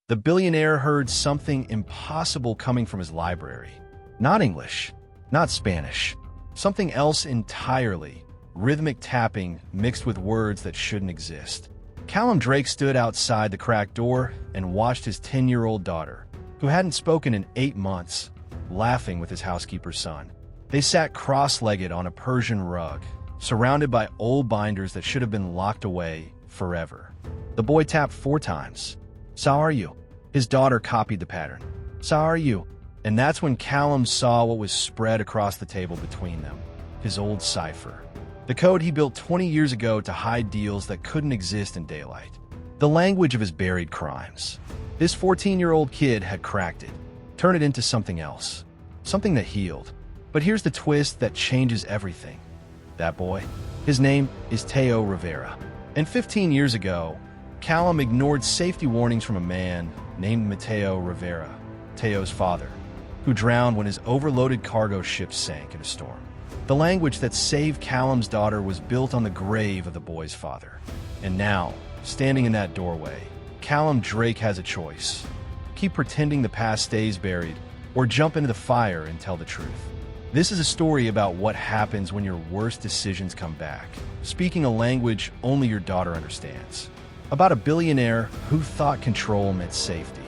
The billionaire heard something impossible coming from his library. Not English, not Spanish, something else entirely. Rhythmic tapping mixed with words that shouldn't exist. Callum Drake stood outside the cracked door and watched his 10-year-old daughter, who hadn't spoken in 8 months, laughing with his housekeeper's son. They sat cross-legged on a Persian rug, surrounded by old binders that should have been locked away forever. The boy tapped 4 times. "So are you?" His daughter copied the pattern. "So are you?" And that's when Callum saw what was spread across the table between them. His old cypher. The code he built 20 years ago to hide deals that couldn't exist in daylight. The language of his buried crimes. This 14-year-old kid had cracked it, turned it into something else. Something that healed. But here's the twist that changes everything. That boy, his name is Teo Rivera. And 15 years ago, Callum ignored safety warnings from a man named Mateo Rivera, Teo's father, who drowned when his overloaded cargo ship sank in a storm. The language that saved Callum's daughter was built on the grave of the boy's father. And now, standing in that doorway, Callum Drake has a choice. Keep pretending the past stays buried, or jump into the fire and tell the truth. This is a story about what happens when your worst decisions come back, speaking a language only your daughter understands. About a billionaire who thought control meant safety.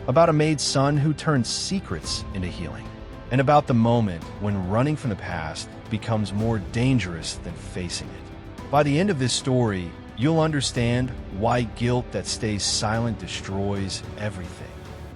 About a Maid's son who turned secrets into healing. And about the moment when running from the past becomes more dangerous than facing it. By the end of this story, you'll understand why guilt that stays silent destroys everything,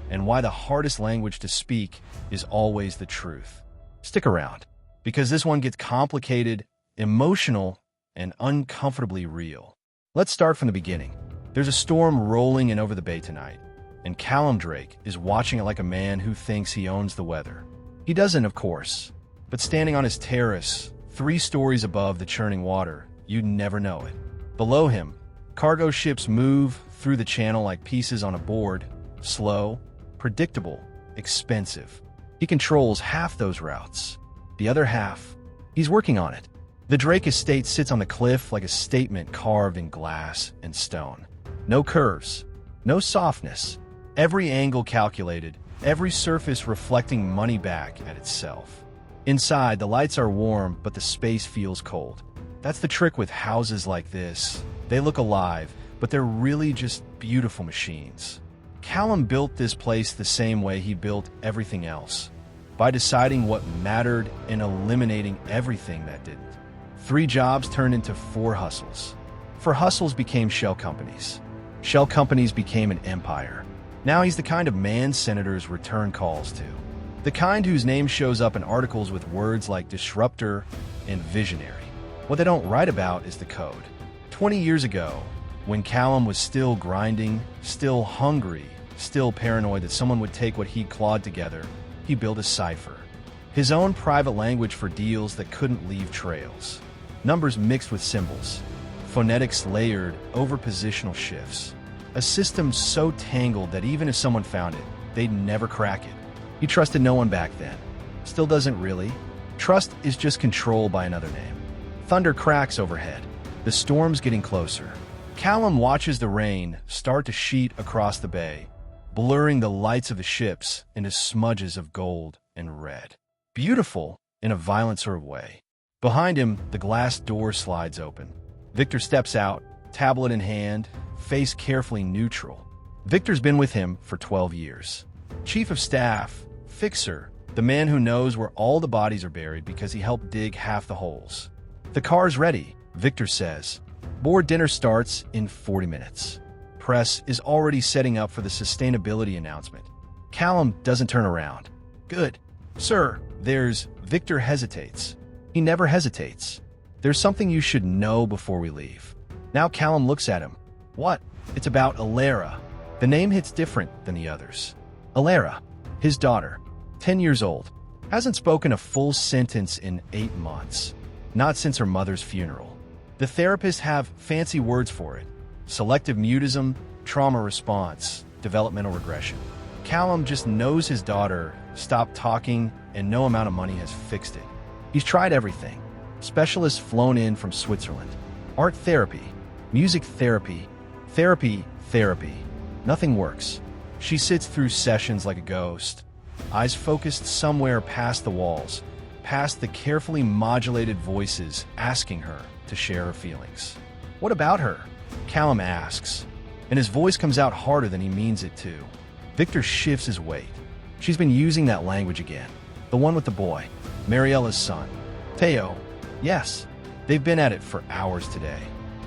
and why the hardest language to speak is always the truth. Stick around, because this one gets complicated, emotional, and uncomfortably real. Let's start from the beginning. There's a storm rolling in over the bay tonight, and Callum Drake is watching it like a man who thinks he owns the weather. He doesn't, of course, but standing on his terrace, 3 stories above the churning water, you'd never know it. Below him, cargo ships move through the channel like pieces on a board, slow, predictable, expensive. He controls half those routes. The other half, he's working on it. The Drake estate sits on the cliff like a statement carved in glass and stone. No curves, no softness, every angle calculated, every surface reflecting money back at itself. Inside, the lights are warm, but the space feels cold. That's the trick with houses like this. They look alive, but they're really just beautiful machines. Callum built this place the same way he built everything else, by deciding what mattered and eliminating everything that didn't. 3 jobs turned into 4 hustles. 4 hustles became shell companies. Shell companies became an empire. Now he's the kind of man senators return calls to. The kind whose name shows up in articles with words like disruptor and visionary. What they don't write about is the code. 20 years ago, when Callum was still grinding, still hungry, still paranoid that someone would take what he'd clawed together, he built a cypher. His own private language for deals that couldn't leave trails. Numbers mixed with symbols. Phonetics layered over positional shifts. A system so tangled that even if someone found it, they'd never crack it. He trusted no one back then. Still doesn't really. Trust is just control by another name. Thunder cracks overhead. The storm's getting closer. Callum watches the rain start to sheet across the bay, blurring the lights of the ships into smudges of gold and red. Beautiful in a violent sort of way. Behind him, the glass door slides open. Victor steps out, tablet in hand, face carefully neutral. Victor's been with him for 12 years. Chief of staff, fixer, the man who knows where all the bodies are buried because he helped dig half the holes. The car's ready, Victor says. Board dinner starts in 40 minutes. Press is already setting up for the sustainability announcement. Callum doesn't turn around. Good. Sir, Victor hesitates. He never hesitates. There's something you should know before we leave. Now Callum looks at him. What? It's about Alara. The name hits different than the others. Alara, his daughter, 10 years old, hasn't spoken a full sentence in 8 months. Not since her mother's funeral. The therapists have fancy words for it. Selective mutism, trauma response, developmental regression. Callum just knows his daughter stopped talking and no amount of money has fixed it. He's tried everything. Specialists flown in from Switzerland. Art therapy, music therapy, therapy. Nothing works. She sits through sessions like a ghost, eyes focused somewhere past the walls, past the carefully modulated voices asking her to share her feelings. "What about her?" Callum asks, and his voice comes out harder than he means it to. Victor shifts his weight. "She's been using that language again. The one with the boy, Mariella's son. Teo. Yes, they've been at it for hours today.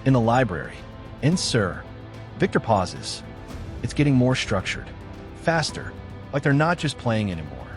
In the library. And sir." Victor pauses. It's getting more structured. Faster. Like they're not just playing anymore.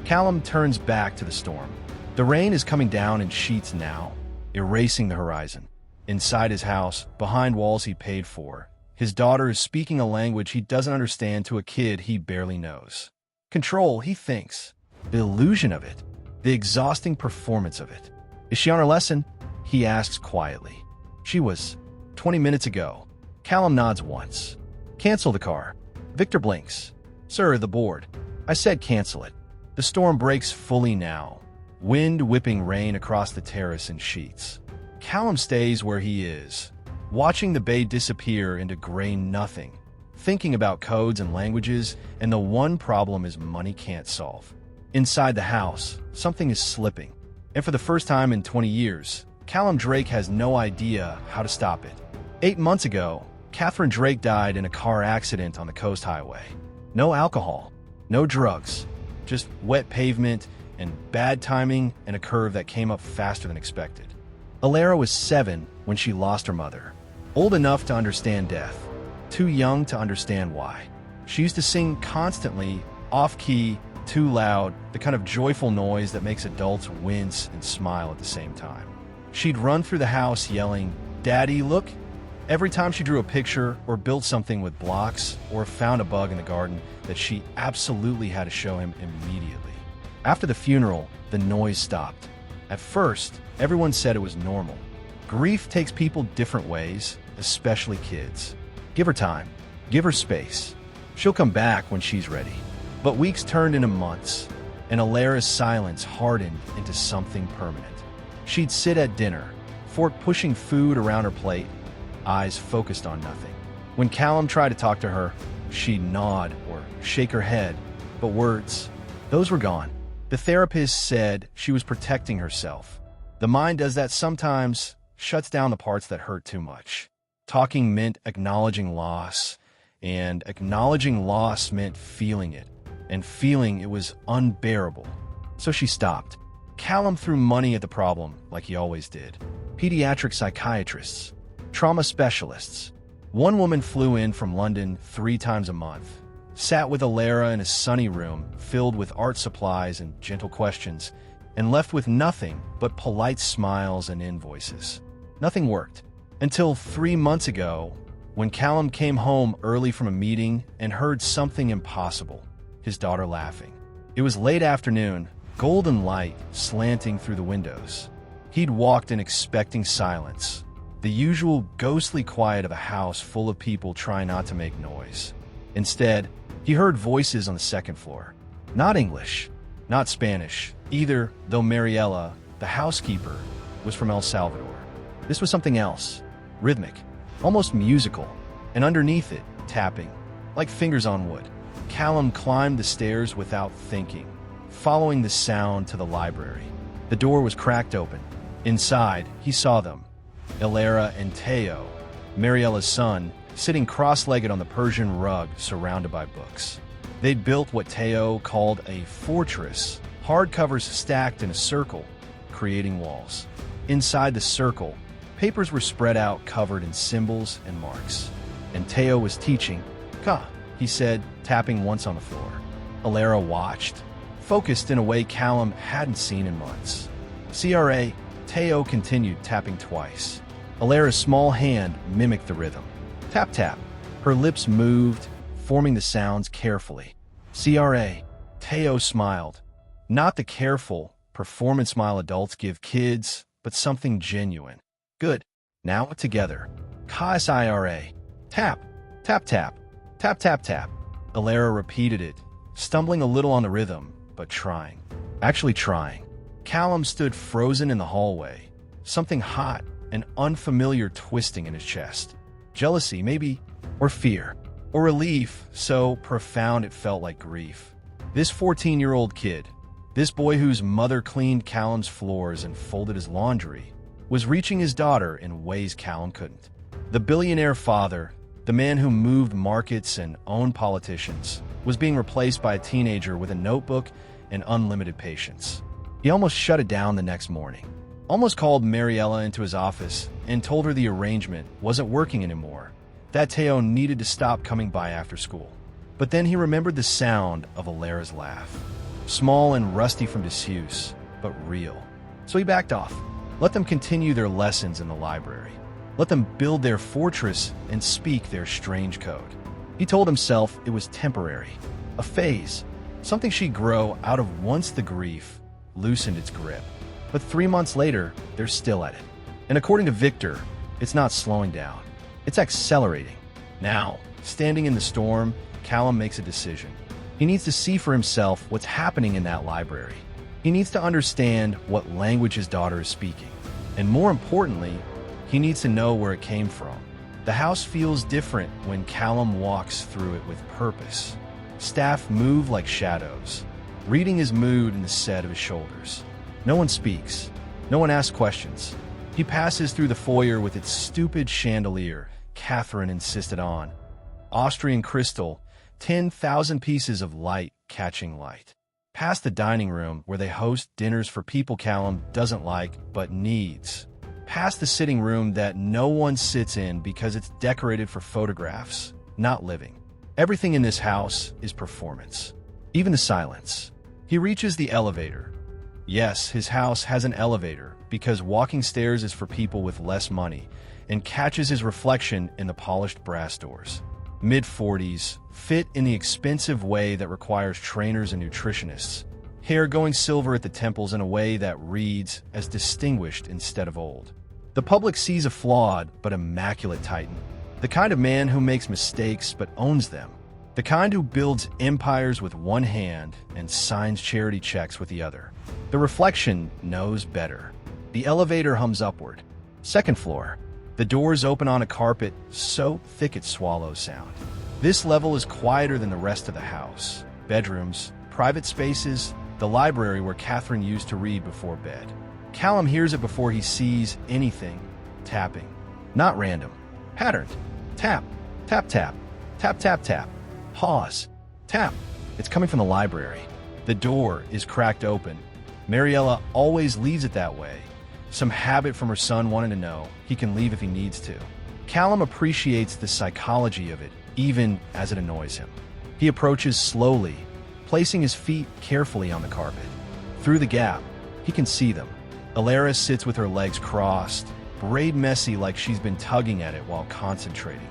Callum turns back to the storm. The rain is coming down in sheets now, erasing the horizon. Inside his house, behind walls he paid for, his daughter is speaking a language he doesn't understand to a kid he barely knows. Control, he thinks. The illusion of it. The exhausting performance of it. "Is she on her lesson?" he asks quietly. "She was 20 minutes ago." Callum nods once. "Cancel the car." Victor blinks. "Sir, the board. I said cancel it." The storm breaks fully now. Wind whipping rain across the terrace in sheets. Callum stays where he is, watching the bay disappear into gray nothing, thinking about codes and languages, and the one problem his money can't solve. Inside the house, something is slipping, and for the first time in 20 years, Callum Drake has no idea how to stop it. 8 months ago, Catherine Drake died in a car accident on the coast highway. No alcohol, no drugs, just wet pavement and bad timing and a curve that came up faster than expected. Alara was 7 when she lost her mother. Old enough to understand death, too young to understand why. She used to sing constantly, off-key, too loud, the kind of joyful noise that makes adults wince and smile at the same time. She'd run through the house yelling, "Daddy, look!" every time she drew a picture or built something with blocks or found a bug in the garden that she absolutely had to show him immediately. After the funeral, the noise stopped. At first, everyone said it was normal. Grief takes people different ways, especially kids. Give her time. Give her space. She'll come back when she's ready. But weeks turned into months, and Alara's silence hardened into something permanent. She'd sit at dinner, fork pushing food around her plate, eyes focused on nothing. When Callum tried to talk to her, she'd nod or shake her head, but words, those were gone. The therapist said she was protecting herself. The mind does that sometimes, shuts down the parts that hurt too much. Talking meant acknowledging loss, and acknowledging loss meant feeling it, and feeling it was unbearable. So she stopped. Callum threw money at the problem, like he always did. Pediatric psychiatrists, trauma specialists. One woman flew in from London 3 times a month, sat with Alara in a sunny room filled with art supplies and gentle questions, and left with nothing but polite smiles and invoices. Nothing worked. Until 3 months ago, when Callum came home early from a meeting and heard something impossible, his daughter laughing. It was late afternoon, golden light slanting through the windows. He'd walked in expecting silence, the usual ghostly quiet of a house full of people trying not to make noise. Instead, he heard voices on the second floor. Not English, not Spanish, either, though Mariella, the housekeeper, was from El Salvador. This was something else, rhythmic, almost musical, and underneath it, tapping, like fingers on wood. Callum climbed the stairs without thinking, following the sound to the library. The door was cracked open. Inside, he saw them, Alara and Teo, Mariella's son, sitting cross-legged on the Persian rug surrounded by books. They'd built what Teo called a fortress, hardcovers stacked in a circle, creating walls. Inside the circle, papers were spread out covered in symbols and marks. And Teo was teaching. "Ka," he said, tapping once on the floor. Alara watched, focused in a way Callum hadn't seen in months. "CRA," Teo continued, tapping twice. Alara's small hand mimicked the rhythm. Tap, tap. Her lips moved, forming the sounds carefully. "CRA," Teo smiled. Not the careful, performance smile adults give kids, but something genuine. "Good. Now together. KSIRA. Tap, tap, tap, tap, tap, tap." Alara repeated it, stumbling a little on the rhythm, but trying. Actually trying. Callum stood frozen in the hallway, something hot and unfamiliar twisting in his chest. Jealousy, maybe, or fear. or relief so profound it felt like grief. This 14-year-old kid, this boy whose mother cleaned Callum's floors and folded his laundry, was reaching his daughter in ways Callum couldn't. The billionaire father, the man who moved markets and owned politicians, was being replaced by a teenager with a notebook and unlimited patience. He almost shut it down the next morning, almost called Mariella into his office and told her the arrangement wasn't working anymore, that Teo needed to stop coming by after school. But then he remembered the sound of Alara's laugh, small and rusty from disuse, but real. So he backed off. Let them continue their lessons in the library. Let them build their fortress and speak their strange code. He told himself it was temporary, a phase, something she'd grow out of once the grief loosened its grip. But 3 months later, they're still at it. And according to Victor, it's not slowing down. It's accelerating. Now, standing in the storm, Callum makes a decision. He needs to see for himself what's happening in that library. He needs to understand what language his daughter is speaking. And more importantly, he needs to know where it came from. The house feels different when Callum walks through it with purpose. Staff move like shadows, reading his mood in the set of his shoulders. No one speaks. No one asks questions. He passes through the foyer with its stupid chandelier Catherine insisted on. Austrian crystal, 10,000 pieces of light catching light. Past the dining room where they host dinners for people Callum doesn't like but needs. Past the sitting room that no one sits in because it's decorated for photographs, not living. Everything in this house is performance. Even the silence. He reaches the elevator. Yes, his house has an elevator because walking stairs is for people with less money, and catches his reflection in the polished brass doors. Mid-40s, fit in the expensive way that requires trainers and nutritionists. Hair going silver at the temples in a way that reads as distinguished instead of old. The public sees a flawed but immaculate titan. The kind of man who makes mistakes but owns them. The kind who builds empires with one hand and signs charity checks with the other. The reflection knows better. The elevator hums upward. Second floor. The doors open on a carpet so thick it swallows sound. This level is quieter than the rest of the house. Bedrooms, private spaces, the library where Catherine used to read before bed. Callum hears it before he sees anything. Tapping. Not random. Patterned. Tap. Tap, tap. Tap, tap, tap. Pause. Tap. It's coming from the library. The door is cracked open. Mariella always leaves it that way. Some habit from her son wanting to know he can leave if he needs to. Callum appreciates the psychology of it, even as it annoys him. He approaches slowly, placing his feet carefully on the carpet. Through the gap, he can see them. Alara sits with her legs crossed, braid messy like she's been tugging at it while concentrating.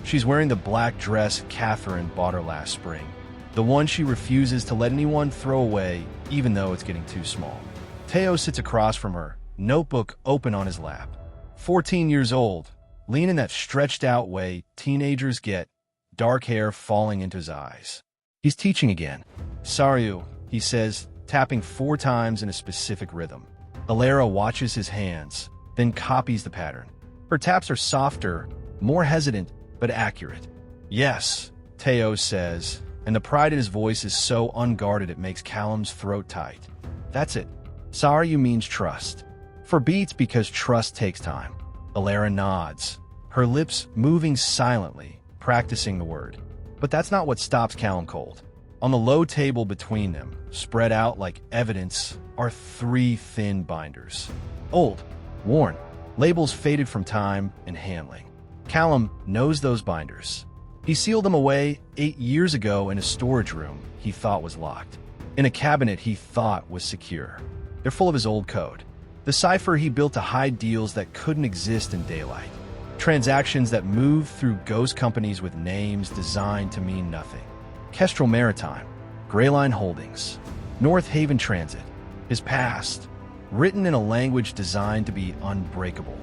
She's wearing the black dress Catherine bought her last spring, the one she refuses to let anyone throw away even though it's getting too small. Teo sits across from her, notebook open on his lap. 14 years old, lean in that stretched-out way teenagers get, dark hair falling into his eyes. He's teaching again. Saryu, he says, tapping 4 times in a specific rhythm. Alara watches his hands, then copies the pattern. Her taps are softer, more hesitant, but accurate. Yes, Teo says, and the pride in his voice is so unguarded it makes Callum's throat tight. That's it. Saryu means trust. For beats because trust takes time. Alara nods, her lips moving silently, practicing the word. But that's not what stops Callum cold. On the low table between them, spread out like evidence, are 3 thin binders. Old, worn, labels faded from time and handling. Callum knows those binders. He sealed them away 8 years ago in a storage room he thought was locked, in a cabinet he thought was secure. They're full of his old code. The cypher he built to hide deals that couldn't exist in daylight. Transactions that moved through ghost companies with names designed to mean nothing. Kestrel Maritime, Greyline Holdings, North Haven Transit. His past, written in a language designed to be unbreakable.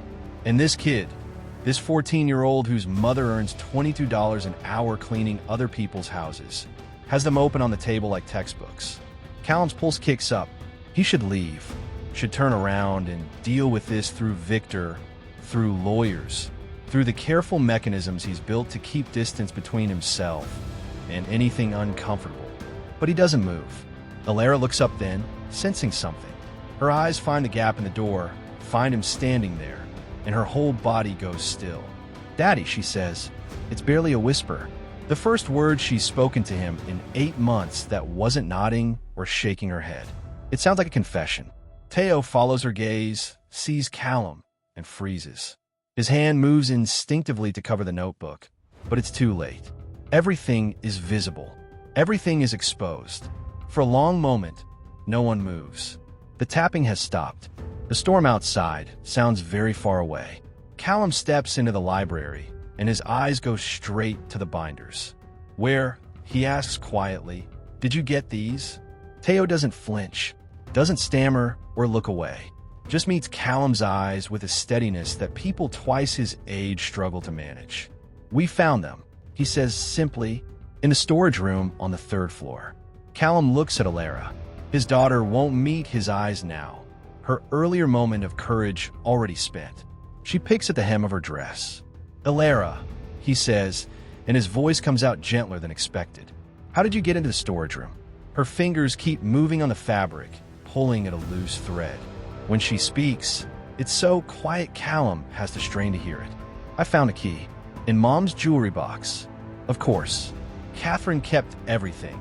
And this kid, this 14-year-old whose mother earns $22 an hour cleaning other people's houses, has them open on the table like textbooks. Callum's pulse kicks up. He should leave, should turn around and deal with this through Victor, through lawyers, through the careful mechanisms he's built to keep distance between himself and anything uncomfortable. But he doesn't move. Alara looks up then, sensing something. Her eyes find the gap in the door, find him standing there, and her whole body goes still. "Daddy," she says. It's barely a whisper. The first word she's spoken to him in 8 months that wasn't nodding or shaking her head. It sounds like a confession. Teo follows her gaze, sees Callum, and freezes. His hand moves instinctively to cover the notebook, but it's too late. Everything is visible. Everything is exposed. For a long moment, no one moves. The tapping has stopped. The storm outside sounds very far away. Callum steps into the library, and his eyes go straight to the binders. "Where?" he asks quietly. "Did you get these?" Teo doesn't flinch, doesn't stammer or look away. Just meets Callum's eyes with a steadiness that people twice his age struggle to manage. "We found them," he says simply, "in a storage room on the 3rd floor." Callum looks at Alara. His daughter won't meet his eyes now. Her earlier moment of courage already spent. She picks at the hem of her dress. "Alara," he says, and his voice comes out gentler than expected. "How did you get into the storage room?" Her fingers keep moving on the fabric, pulling at a loose thread. When she speaks, it's so quiet Callum has to strain to hear it. "I found a key. In Mom's jewelry box." Of course, Catherine kept everything.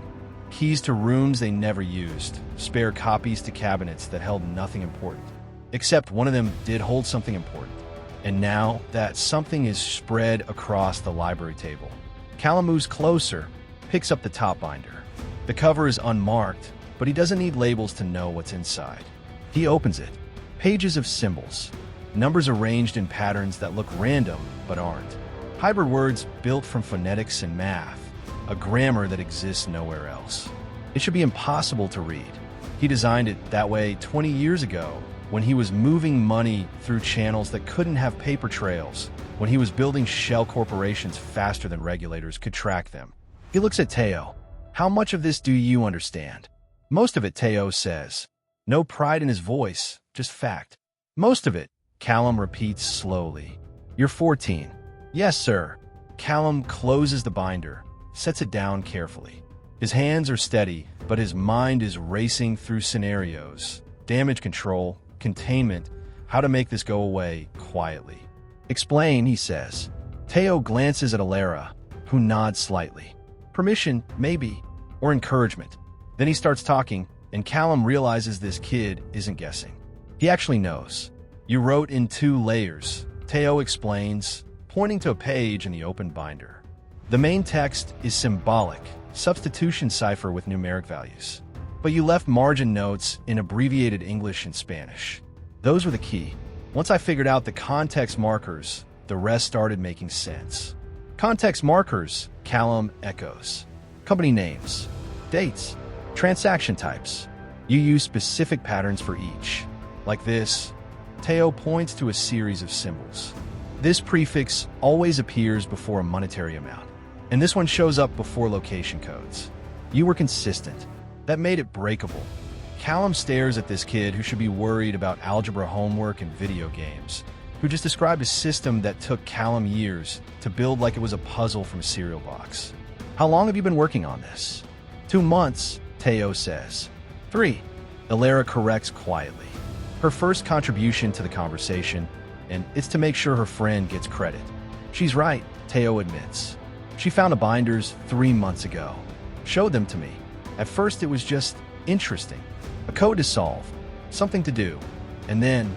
Keys to rooms they never used, spare copies to cabinets that held nothing important. Except one of them did hold something important. And now that something is spread across the library table. Callum moves closer, picks up the top binder. The cover is unmarked, but he doesn't need labels to know what's inside. He opens it. Pages of symbols. Numbers arranged in patterns that look random, but aren't. Hybrid words built from phonetics and math. A grammar that exists nowhere else. It should be impossible to read. He designed it that way 20 years ago, when he was moving money through channels that couldn't have paper trails, when he was building shell corporations faster than regulators could track them. He looks at Teo. "How much of this do you understand?" "Most of it," Teo says. No pride in his voice, just fact. "Most of it," Callum repeats slowly. "You're 14. "Yes, sir." Callum closes the binder, sets it down carefully. His hands are steady, but his mind is racing through scenarios. Damage control, containment, how to make this go away quietly. "Explain," he says. Teo glances at Alara, who nods slightly. Permission, maybe, or encouragement. Then he starts talking, and Callum realizes this kid isn't guessing. He actually knows. "You wrote in 2 layers, Teo explains, pointing to a page in the open binder. "The main text is symbolic, substitution cipher with numeric values. But you left margin notes in abbreviated English and Spanish. Those were the key. Once I figured out the context markers, the rest started making sense." "Context markers," Callum echoes. "Company names, dates, transaction types. You use specific patterns for each. Like this." Teo points to a series of symbols. "This prefix always appears before a monetary amount, and this one shows up before location codes. You were consistent. That made it breakable." Callum stares at this kid who should be worried about algebra homework and video games, who just described a system that took Callum years to build like it was a puzzle from a cereal box. "How long have you been working on this?" 2 months, Teo says. 3, Alara corrects quietly. Her first contribution to the conversation, and it's to make sure her friend gets credit. "She's right," Teo admits. "She found the binders 3 months ago. Showed them to me. At first it was just interesting. A code to solve, something to do. And then,"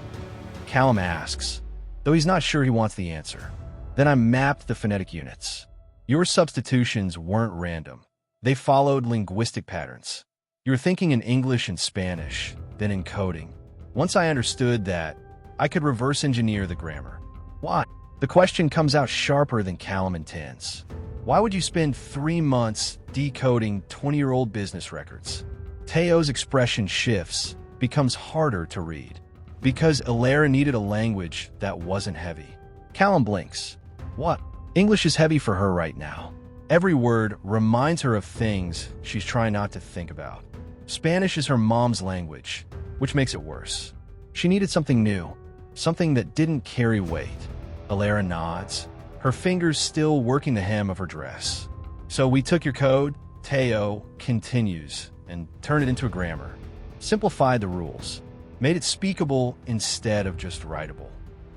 Callum asks, though he's not sure he wants the answer, "then I mapped the phonetic units. Your substitutions weren't random. They followed linguistic patterns. You were thinking in English and Spanish, then in coding. Once I understood that, I could reverse engineer the grammar." "Why?" The question comes out sharper than Callum intends. "Why would you spend 3 months decoding 20-year-old business records?" Teo's expression shifts, becomes harder to read. "Because Alara needed a language that wasn't heavy." Callum blinks. "What?" "English is heavy for her right now. Every word reminds her of things she's trying not to think about. Spanish is her mom's language, which makes it worse. She needed something new, something that didn't carry weight." Alara nods. her fingers still working the hem of her dress. So we took your code, Teo continues, and turned it into a grammar. Simplified the rules. Made it speakable instead of just writable.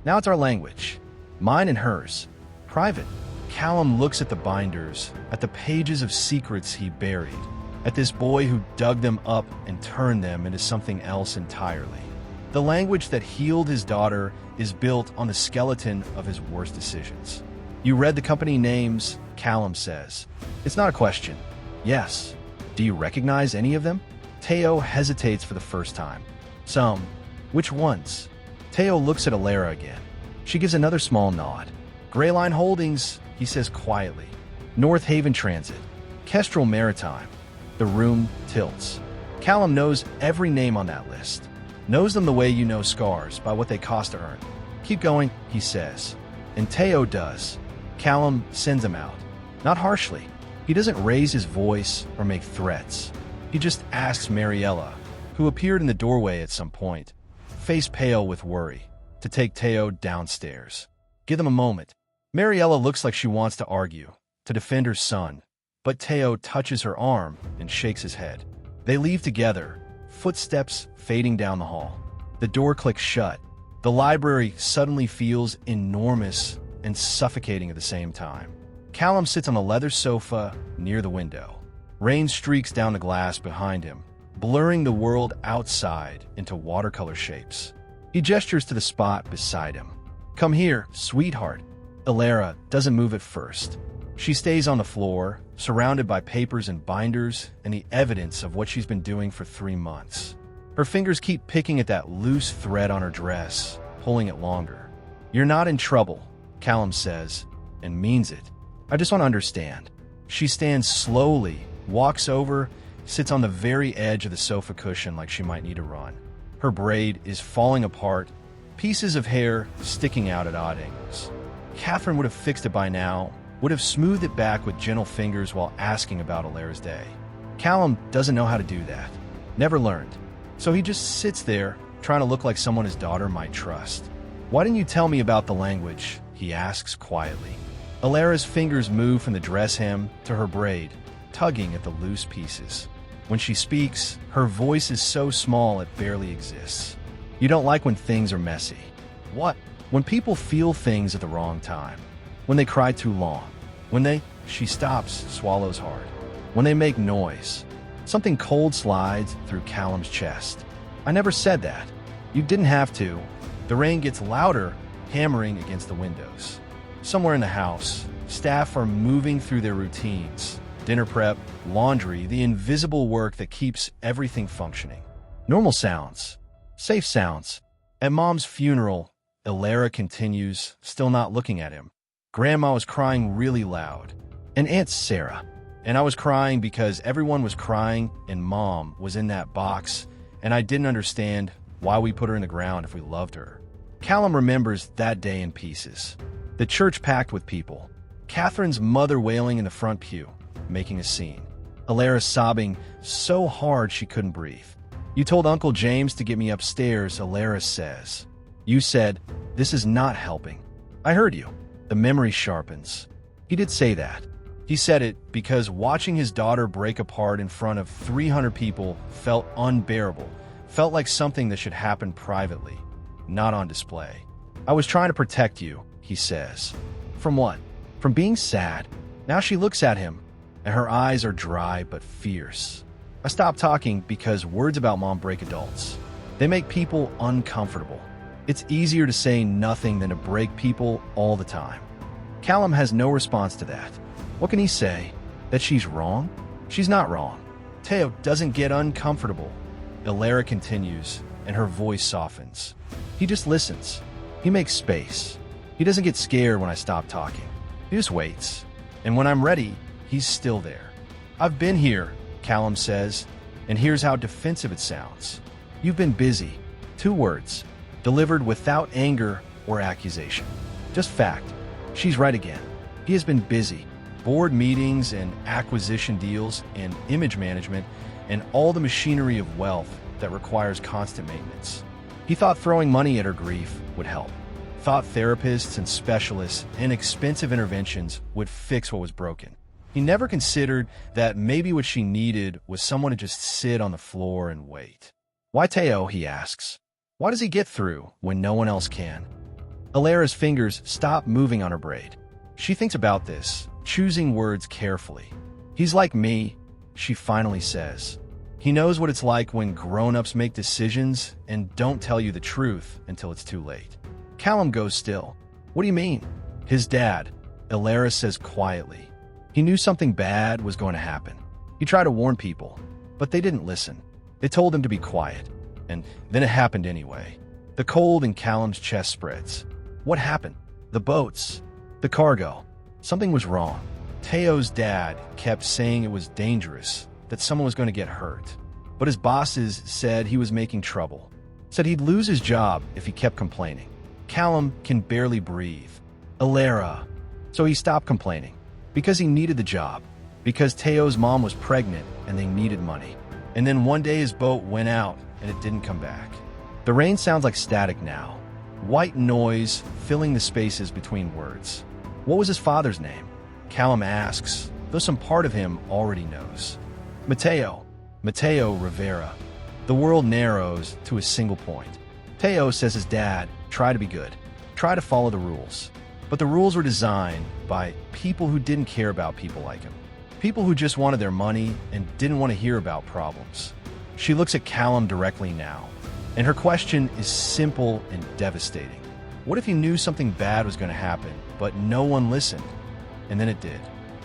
Now it's our language. Mine and hers. Private. Callum looks at the binders, at the pages of secrets he buried, at this boy who dug them up and turned them into something else entirely. The language that healed his daughter is built on the skeleton of his worst decisions. You read the company names, Callum says. It's not a question. Yes. Do you recognize any of them? Teo hesitates for the first time. Some. Which ones? Teo looks at Alara again. She gives another small nod. Gray Line Holdings, he says quietly. North Haven Transit. Kestrel Maritime. The room tilts. Callum knows every name on that list. Knows them the way you know scars, by what they cost to earn. Keep going, he says. And Teo does. Callum sends him out. Not harshly. He doesn't raise his voice or make threats. He just asks Mariella, who appeared in the doorway at some point, face pale with worry, to take Teo downstairs. Give them a moment. Mariella looks like she wants to argue, to defend her son, but Teo touches her arm and shakes his head. They leave together, footsteps fading down the hall. The door clicks shut. The library suddenly feels enormous and suffocating at the same time. Callum sits on a leather sofa near the window. Rain streaks down the glass behind him, blurring the world outside into watercolor shapes. He gestures to the spot beside him. Come here, sweetheart. Alara doesn't move at first. She stays on the floor, surrounded by papers and binders and the evidence of what she's been doing for 3 months. Her fingers keep picking at that loose thread on her dress, pulling it longer. You're not in trouble, Callum says, and means it. I just want to understand. She stands slowly, walks over, sits on the very edge of the sofa cushion like she might need to run. Her braid is falling apart, pieces of hair sticking out at odd angles. Catherine would have fixed it by now, would have smoothed it back with gentle fingers while asking about Alara's day. Callum doesn't know how to do that. Never learned. So he just sits there, trying to look like someone his daughter might trust. Why didn't you tell me about the language? He asks quietly. Alara's fingers move from the dress hem to her braid, tugging at the loose pieces. When she speaks, her voice is so small it barely exists. You don't like when things are messy. What? When people feel things at the wrong time. When they cry too long. When they... She stops, swallows hard. When they make noise. Something cold slides through Callum's chest. I never said that. You didn't have to. The rain gets louder, hammering against the windows. Somewhere in the house, staff are moving through their routines. Dinner prep, laundry, the invisible work that keeps everything functioning. Normal sounds. Safe sounds. At Mom's funeral, Alara continues, still not looking at him. Grandma was crying really loud. And Aunt Sarah. And I was crying because everyone was crying and Mom was in that box, and I didn't understand why we put her in the ground if we loved her. Callum remembers that day in pieces. The church packed with people. Catherine's mother wailing in the front pew, making a scene. Alara sobbing so hard she couldn't breathe. You told Uncle James to get me upstairs, Alara says. You said, this is not helping. I heard you. The memory sharpens. He did say that. He said it because watching his daughter break apart in front of 300 people felt unbearable, felt like something that should happen privately, not on display. I was trying to protect you, he says. From what? From being sad. Now she looks at him, and her eyes are dry but fierce. I stopped talking because words about Mom break adults. They make people uncomfortable. It's easier to say nothing than to break people all the time. Callum has no response to that. What can he say? That she's wrong? She's not wrong. Teo doesn't get uncomfortable. Alara continues, and her voice softens. He just listens. He makes space. He doesn't get scared when I stop talking. He just waits. And when I'm ready, he's still there. I've been here, Callum says, and here's how defensive it sounds. You've been busy. 2 words, delivered without anger or accusation. Just fact. She's right again. He has been busy. Board meetings and acquisition deals and image management and all the machinery of wealth that requires constant maintenance. He thought throwing money at her grief would help. thought therapists and specialists and expensive interventions would fix what was broken. He never considered that maybe what she needed was someone to just sit on the floor and wait. Why Teo, he asks. Why does he get through when no one else can? Alara's fingers stop moving on her braid. She thinks about this, choosing words carefully. He's like me, she finally says. He knows what it's like when grown-ups make decisions and don't tell you the truth until it's too late. Callum goes still. What do you mean? His dad, Alara says quietly. He knew something bad was going to happen. He tried to warn people, but they didn't listen. They told him to be quiet, and then it happened anyway. The cold in Callum's chest spreads. What happened? The boats. The cargo. Something was wrong. Teo's dad kept saying it was dangerous, that someone was going to get hurt. But his bosses said he was making trouble. Said he'd lose his job if he kept complaining. Callum can barely breathe. Alara. So he stopped complaining. Because he needed the job. Because Teo's mom was pregnant and they needed money. And then one day his boat went out and it didn't come back. The rain sounds like static now. White noise filling the spaces between words. What was his father's name? Callum asks, though some part of him already knows. Mateo Rivera. The world narrows to a single point. Teo says his dad, try to be good. Try to follow the rules. But the rules were designed by people who didn't care about people like him. People who just wanted their money and didn't want to hear about problems. She looks at Callum directly now, and her question is simple and devastating. What if you knew something bad was going to happen, but no one listened? And then it did.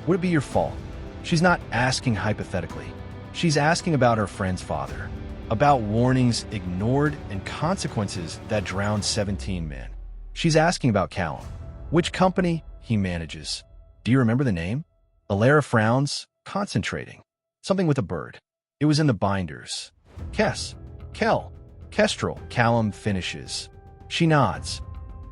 Would it be your fault? She's not asking hypothetically. She's asking about her friend's father, about warnings ignored and consequences that drowned 17 men. She's asking about Callum. Which company he manages. Do you remember the name? Alara frowns, concentrating. Something with a bird. It was in the binders. Kestrel. Callum finishes. She nods.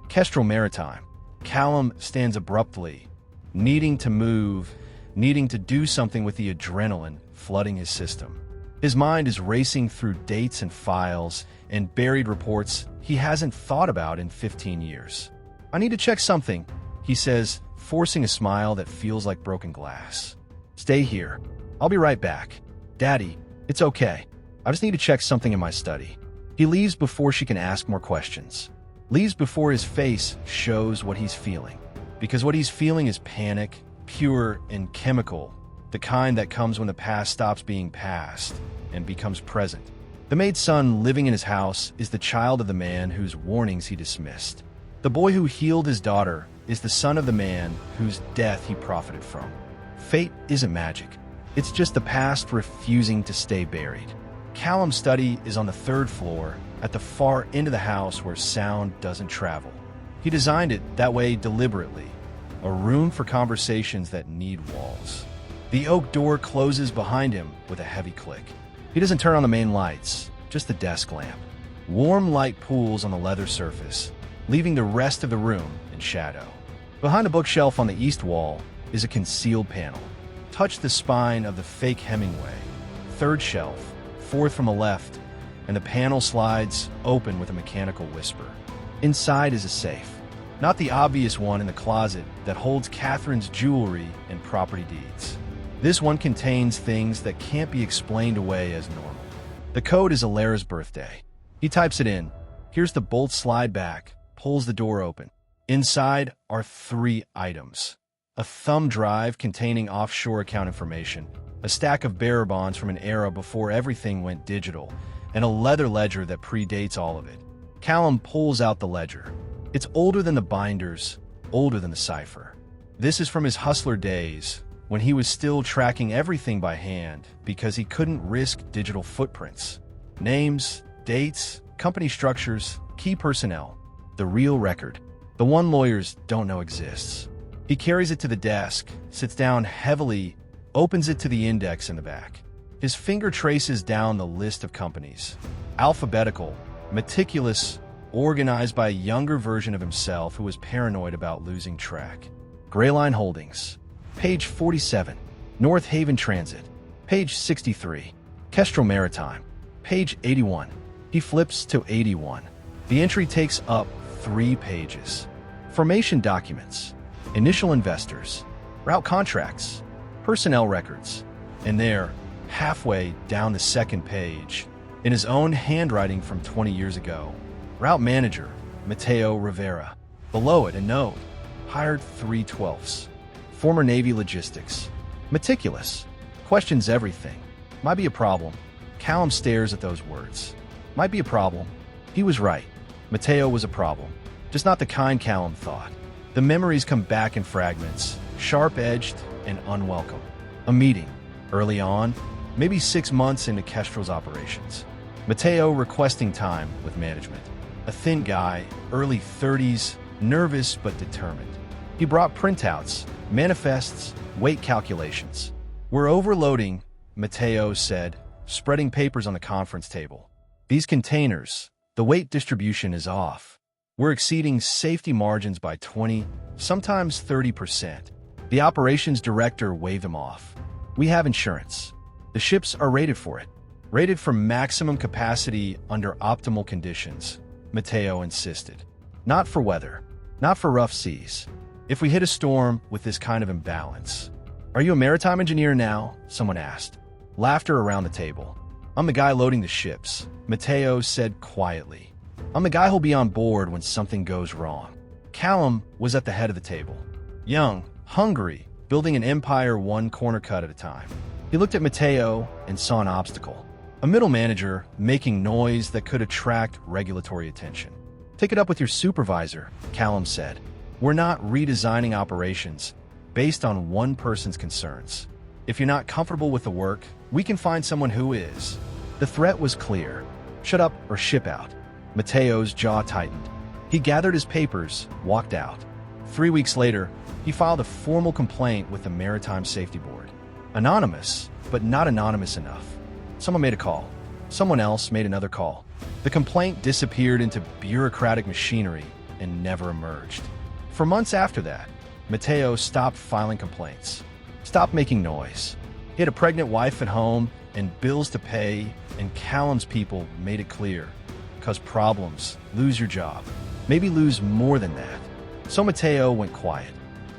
Kestrel Maritime. Callum stands abruptly, needing to move, needing to do something with the adrenaline flooding his system. His mind is racing through dates and files and buried reports he hasn't thought about in 15 years. I need to check something, he says, forcing a smile that feels like broken glass. Stay here. I'll be right back. Daddy, it's okay. I just need to check something in my study. He leaves before she can ask more questions. Leaves before his face shows what he's feeling. Because what he's feeling is panic, pure and chemical, the kind that comes when the past stops being past and becomes present. The maid's son living in his house is the child of the man whose warnings he dismissed. The boy who healed his daughter is the son of the man whose death he profited from. Fate isn't magic. It's just the past refusing to stay buried. Callum's study is on the 3rd floor, at the far end of the house where sound doesn't travel. He designed it that way deliberately, a room for conversations that need walls. The oak door closes behind him with a heavy click. He doesn't turn on the main lights, just the desk lamp. Warm light pools on the leather surface, leaving the rest of the room in shadow. Behind a bookshelf on the east wall is a concealed panel. Touch the spine of the fake Hemingway. 3rd shelf, 4th from the left, and the panel slides open with a mechanical whisper. Inside is a safe. Not the obvious one in the closet that holds Catherine's jewelry and property deeds. This one contains things that can't be explained away as normal. The code is Alara's birthday. He types it in. Here's the bolt slide back, pulls the door open. Inside are 3 items. A thumb drive containing offshore account information, a stack of bearer bonds from an era before everything went digital, and a leather ledger that predates all of it. Callum pulls out the ledger. It's older than the binders, older than the cypher. This is from his hustler days, when he was still tracking everything by hand because he couldn't risk digital footprints. Names, dates, company structures, key personnel. The real record. The one lawyers don't know exists. He carries it to the desk, sits down heavily, opens it to the index in the back. His finger traces down the list of companies. Alphabetical, meticulous, organized by a younger version of himself who was paranoid about losing track. Grayline Holdings. Page 47. North Haven Transit. Page 63. Kestrel Maritime. Page 81. He flips to 81. The entry takes up 3 pages. Formation documents, initial investors, route contracts, personnel records. And there, halfway down the second page, in his own handwriting from 20 years ago, route manager, Mateo Rivera. Below it, a note, hired 3/12. Former Navy logistics. Meticulous. Questions everything. Might be a problem. Callum stares at those words. Might be a problem. He was right. Mateo was a problem. Just not the kind Callum thought. The memories come back in fragments, sharp-edged and unwelcome. A meeting, early on, maybe 6 months into Kestrel's operations. Mateo requesting time with management. A thin guy, early 30s, nervous but determined. He brought printouts, manifests, weight calculations. We're overloading, Mateo said, spreading papers on the conference table. These containers, the weight distribution is off. We're exceeding safety margins by 20, sometimes 30%. The operations director waved him off. We have insurance. The ships are rated for it. Rated for maximum capacity under optimal conditions, Mateo insisted. Not for weather. Not for rough seas. If we hit a storm with this kind of imbalance. Are you a maritime engineer now? Someone asked. Laughter around the table. I'm the guy loading the ships, Mateo said quietly. I'm the guy who'll be on board when something goes wrong. Callum was at the head of the table. Young, hungry, building an empire one corner cut at a time. He looked at Mateo and saw an obstacle. A middle manager making noise that could attract regulatory attention. Take it up with your supervisor, Callum said. We're not redesigning operations based on one person's concerns. If you're not comfortable with the work, we can find someone who is. The threat was clear. Shut up or ship out. Mateo's jaw tightened. He gathered his papers, walked out. 3 weeks later, he filed a formal complaint with the Maritime Safety Board. Anonymous, but not anonymous enough. Someone made a call. Someone else made another call. The complaint disappeared into bureaucratic machinery and never emerged. For months after that, Mateo stopped filing complaints, stopped making noise. He had a pregnant wife at home and bills to pay, and Callum's people made it clear. Cause problems, lose your job. Maybe lose more than that. So Mateo went quiet.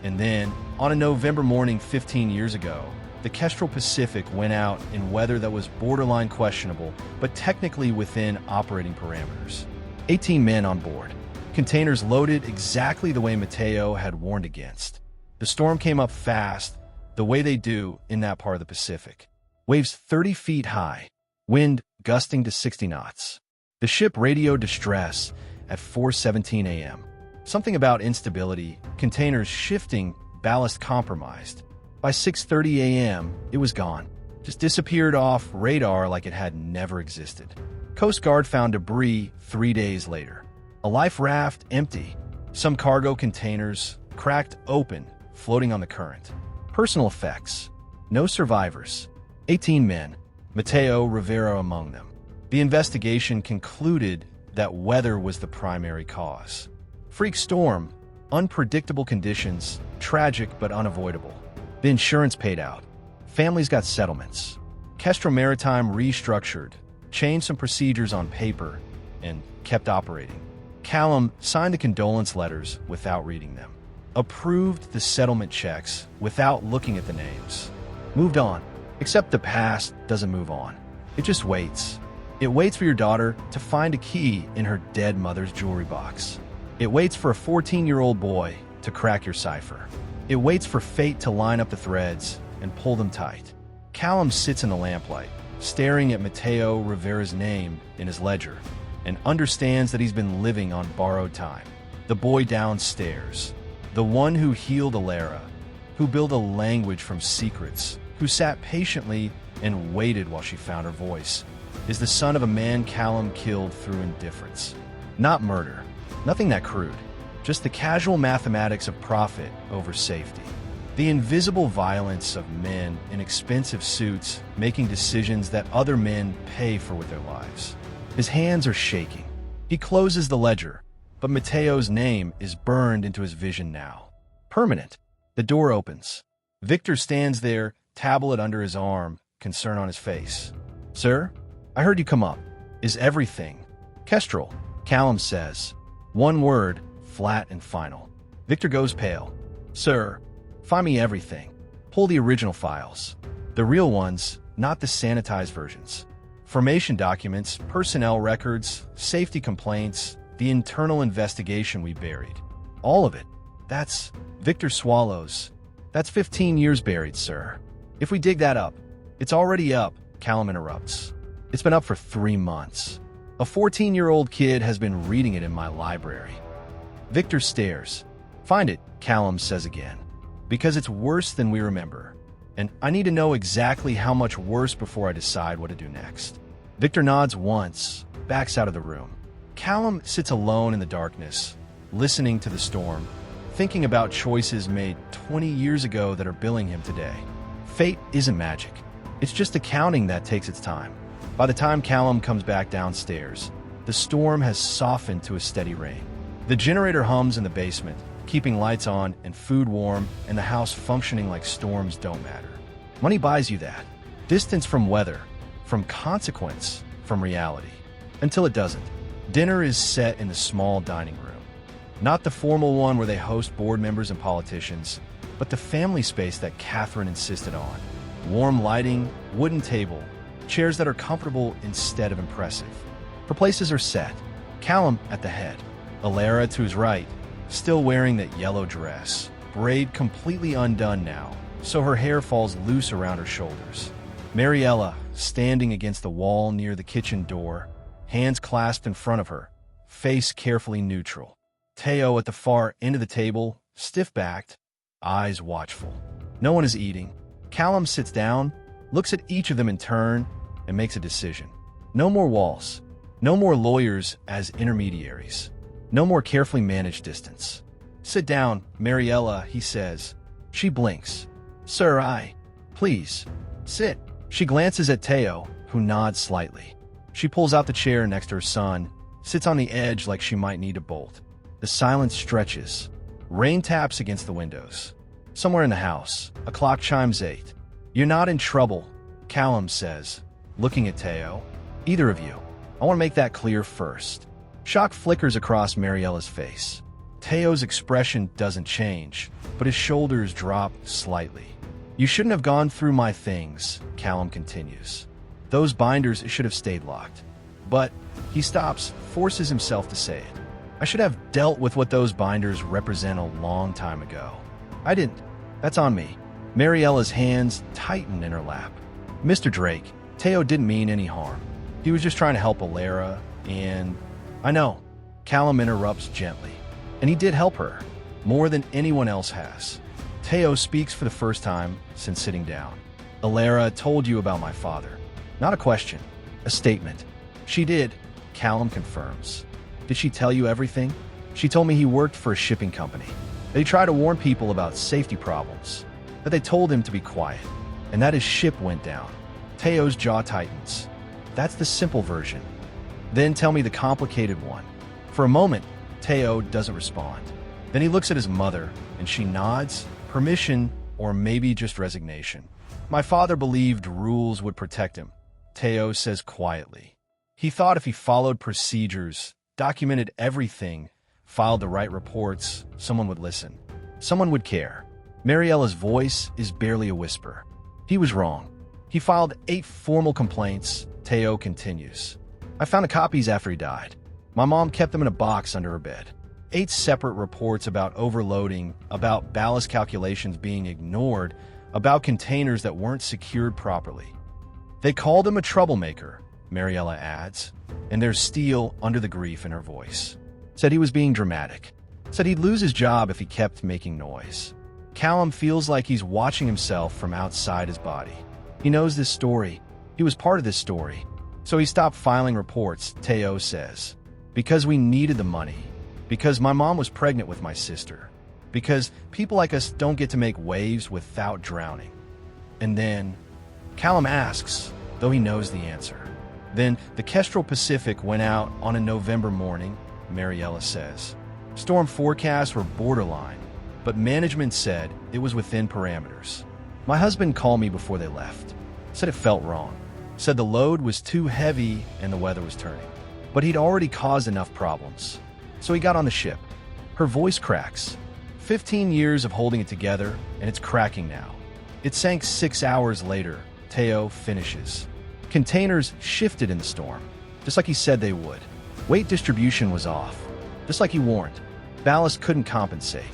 And then, on a November morning 15 years ago, the Kestrel Pacific went out in weather that was borderline questionable, but technically within operating parameters. 18 men on board. Containers loaded exactly the way Mateo had warned against. The storm came up fast, the way they do in that part of the Pacific. Waves 30 feet high, wind gusting to 60 knots. The ship radioed distress at 4:17 a.m. Something about instability, containers shifting, ballast compromised. By 6:30 a.m., it was gone. Just disappeared off radar like it had never existed. Coast Guard found debris 3 days later. A life raft empty. Some cargo containers cracked open, floating on the current. Personal effects. No survivors. 18 men. Mateo Rivera among them. The investigation concluded that weather was the primary cause. Freak storm. Unpredictable conditions. Tragic but unavoidable. The insurance paid out. Families got settlements. Kestrel Maritime restructured, changed some procedures on paper, and kept operating. Callum signed the condolence letters without reading them. Approved the settlement checks without looking at the names. Moved on. Except the past doesn't move on. It just waits. It waits for your daughter to find a key in her dead mother's jewelry box. It waits for a 14-year-old boy to crack your cypher. It waits for fate to line up the threads and pull them tight. Callum sits in the lamplight, staring at Mateo Rivera's name in his ledger, and understands that he's been living on borrowed time. The boy downstairs, the one who healed Alara, who built a language from secrets, who sat patiently and waited while she found her voice, is the son of a man Callum killed through indifference. Not murder, nothing that crude. Just the casual mathematics of profit over safety. The invisible violence of men in expensive suits making decisions that other men pay for with their lives. His hands are shaking. He closes the ledger, but Mateo's name is burned into his vision now. Permanent. The door opens. Victor stands there, tablet under his arm, concern on his face. Sir, I heard you come up. Is everything? Kestrel, Callum says. One word, flat and final. Victor goes pale. Sir, find me everything. Pull the original files. The real ones, not the sanitized versions. Formation documents, personnel records, safety complaints, the internal investigation we buried. All of it. That's... Victor swallows. That's 15 years buried, sir. If we dig that up, it's already up, Callum interrupts. It's been up for 3 months. A 14-year-old kid has been reading it in my library. Victor stares. Find it, Callum says again. Because it's worse than we remember. And I need to know exactly how much worse before I decide what to do next. Victor nods once, backs out of the room. Callum sits alone in the darkness, listening to the storm, thinking about choices made 20 years ago that are billing him today. Fate isn't magic. It's just accounting that takes its time. By the time Callum comes back downstairs, the storm has softened to a steady rain. The generator hums in the basement, keeping lights on and food warm and the house functioning like storms don't matter. Money buys you that. Distance from weather, from consequence, from reality. Until it doesn't. Dinner is set in the small dining room. Not the formal one where they host board members and politicians, but the family space that Catherine insisted on. Warm lighting, wooden table, chairs that are comfortable instead of impressive. Her places are set. Callum at the head. Alara to his right, still wearing that yellow dress, braid completely undone now, so her hair falls loose around her shoulders. Mariella, standing against the wall near the kitchen door, hands clasped in front of her, face carefully neutral. Teo at the far end of the table, stiff-backed, eyes watchful. No one is eating. Callum sits down, looks at each of them in turn, and makes a decision. No more walls. No more lawyers as intermediaries. No more carefully managed distance. Sit down, Mariella, he says. She blinks. Sir, please, sit. She glances at Teo, who nods slightly. She pulls out the chair next to her son, sits on the edge like she might need to bolt. The silence stretches. Rain taps against the windows. Somewhere in the house, a clock chimes 8. You're not in trouble, Callum says, looking at Teo. Either of you. I want to make that clear first. Shock flickers across Mariella's face. Teo's expression doesn't change, but his shoulders drop slightly. You shouldn't have gone through my things, Callum continues. Those binders should have stayed locked. But he stops, forces himself to say it. I should have dealt with what those binders represent a long time ago. I didn't. That's on me. Mariella's hands tighten in her lap. Mr. Drake, Teo didn't mean any harm. He was just trying to help Alara, and... I know. Callum interrupts gently. And he did help her, more than anyone else has. Teo speaks for the first time since sitting down. Alara told you about my father. Not a question, a statement. She did, Callum confirms. Did she tell you everything? She told me he worked for a shipping company. They tried to warn people about safety problems, but they told him to be quiet, and that his ship went down. Teo's jaw tightens. That's the simple version. Then tell me the complicated one. For a moment, Teo doesn't respond. Then he looks at his mother, and she nods, permission, or maybe just resignation. My father believed rules would protect him, Teo says quietly. He thought if he followed procedures, documented everything, filed the right reports, someone would listen. Someone would care. Mariella's voice is barely a whisper. He was wrong. He filed 8 formal complaints, Teo continues. I found the copies after he died. My mom kept them in a box under her bed. 8 separate reports about overloading, about ballast calculations being ignored, about containers that weren't secured properly. They called him a troublemaker, Mariella adds, and there's steel under the grief in her voice. Said he was being dramatic. Said he'd lose his job if he kept making noise. Callum feels like he's watching himself from outside his body. He knows this story. He was part of this story. So he stopped filing reports, Teo says. Because we needed the money. Because my mom was pregnant with my sister. Because people like us don't get to make waves without drowning. And then, Callum asks, though he knows the answer. Then the Kestrel Pacific went out on a November morning, Mariella says. Storm forecasts were borderline, but management said it was within parameters. My husband called me before they left. Said it felt wrong. Said the load was too heavy and the weather was turning. But he'd already caused enough problems. So he got on the ship. Her voice cracks. 15 years of holding it together, and it's cracking now. It sank 6 hours later. Teo finishes. Containers shifted in the storm, just like he said they would. Weight distribution was off, just like he warned. Ballast couldn't compensate,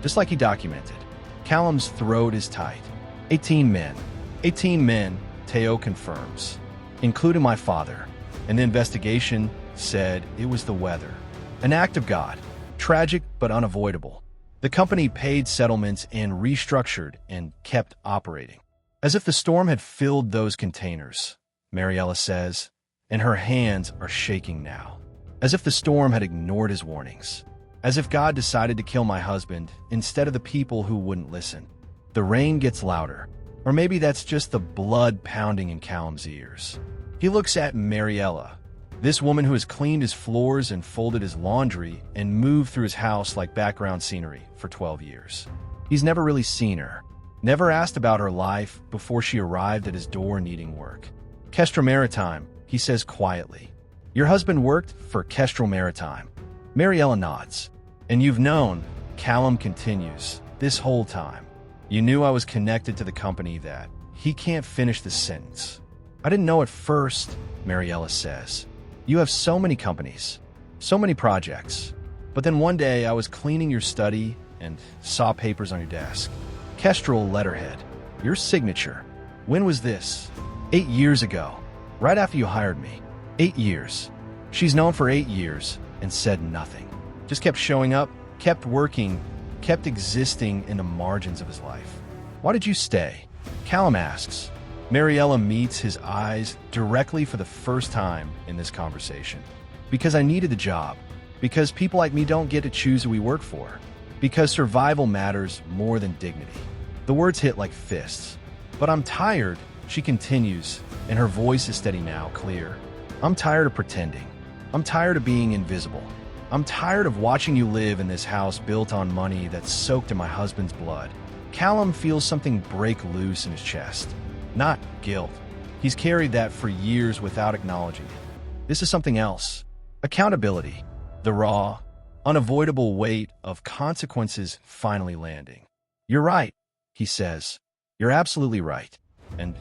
just like he documented. Callum's throat is tight. 18 men. 18 men, Teo confirms, including my father. And the investigation said it was the weather. An act of God. Tragic but unavoidable. The company paid settlements and restructured and kept operating. As if the storm had filled those containers, Mariella says, and her hands are shaking now. As if the storm had ignored his warnings. As if God decided to kill my husband instead of the people who wouldn't listen. The rain gets louder. Or maybe that's just the blood pounding in Callum's ears. He looks at Mariella, this woman who has cleaned his floors and folded his laundry and moved through his house like background scenery for 12 years. He's never really seen her, never asked about her life before she arrived at his door needing work. Kestrel Maritime, he says quietly. Your husband worked for Kestrel Maritime. Mariella nods. And you've known, Callum continues, this whole time. You knew I was connected to the company that... He can't finish the sentence. I didn't know at first, Mariella says. You have so many companies, so many projects. But then one day I was cleaning your study and saw papers on your desk. Kestrel letterhead. Your signature. When was this? 8 years ago. Right after you hired me. 8 years. She's known for 8 years and said nothing. Just kept showing up, kept working, kept existing in the margins of his life. Why did you stay? Callum asks. Mariella meets his eyes directly for the first time in this conversation. Because I needed the job. Because people like me don't get to choose who we work for. Because survival matters more than dignity. The words hit like fists. But I'm tired, she continues, and her voice is steady now, clear. I'm tired of pretending. I'm tired of being invisible. I'm tired of watching you live in this house built on money that's soaked in my husband's blood. Callum feels something break loose in his chest. Not guilt. He's carried that for years without acknowledging it. This is something else. Accountability. The raw, unavoidable weight of consequences finally landing. You're right, he says. You're absolutely right. And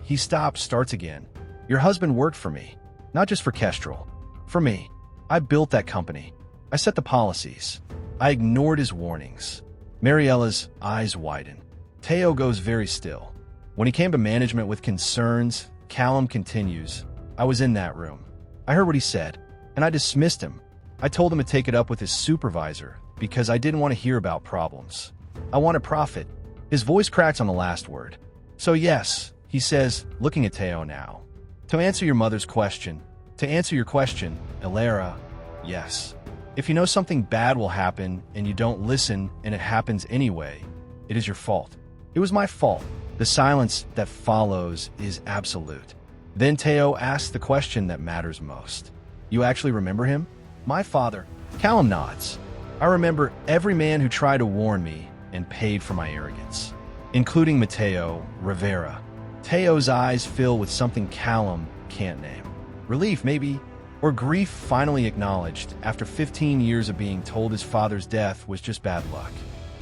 he stops, starts again. Your husband worked for me. Not just for Kestrel. For me. I built that company. I set the policies. I ignored his warnings. Mariella's eyes widen. Teo goes very still. When he came to management with concerns, Callum continues. I was in that room. I heard what he said, and I dismissed him. I told him to take it up with his supervisor because I didn't want to hear about problems. I wanted profit. His voice cracks on the last word. So yes, he says, looking at Teo now. To answer your mother's question, Elara, yes. If you know something bad will happen and you don't listen and it happens anyway, it is your fault. It was my fault. The silence that follows is absolute. Then Teo asks the question that matters most. You actually remember him? My father. Callum nods. I remember every man who tried to warn me and paid for my arrogance, including Mateo Rivera. Teo's eyes fill with something Callum can't name. Relief, maybe, or grief finally acknowledged after 15 years of being told his father's death was just bad luck.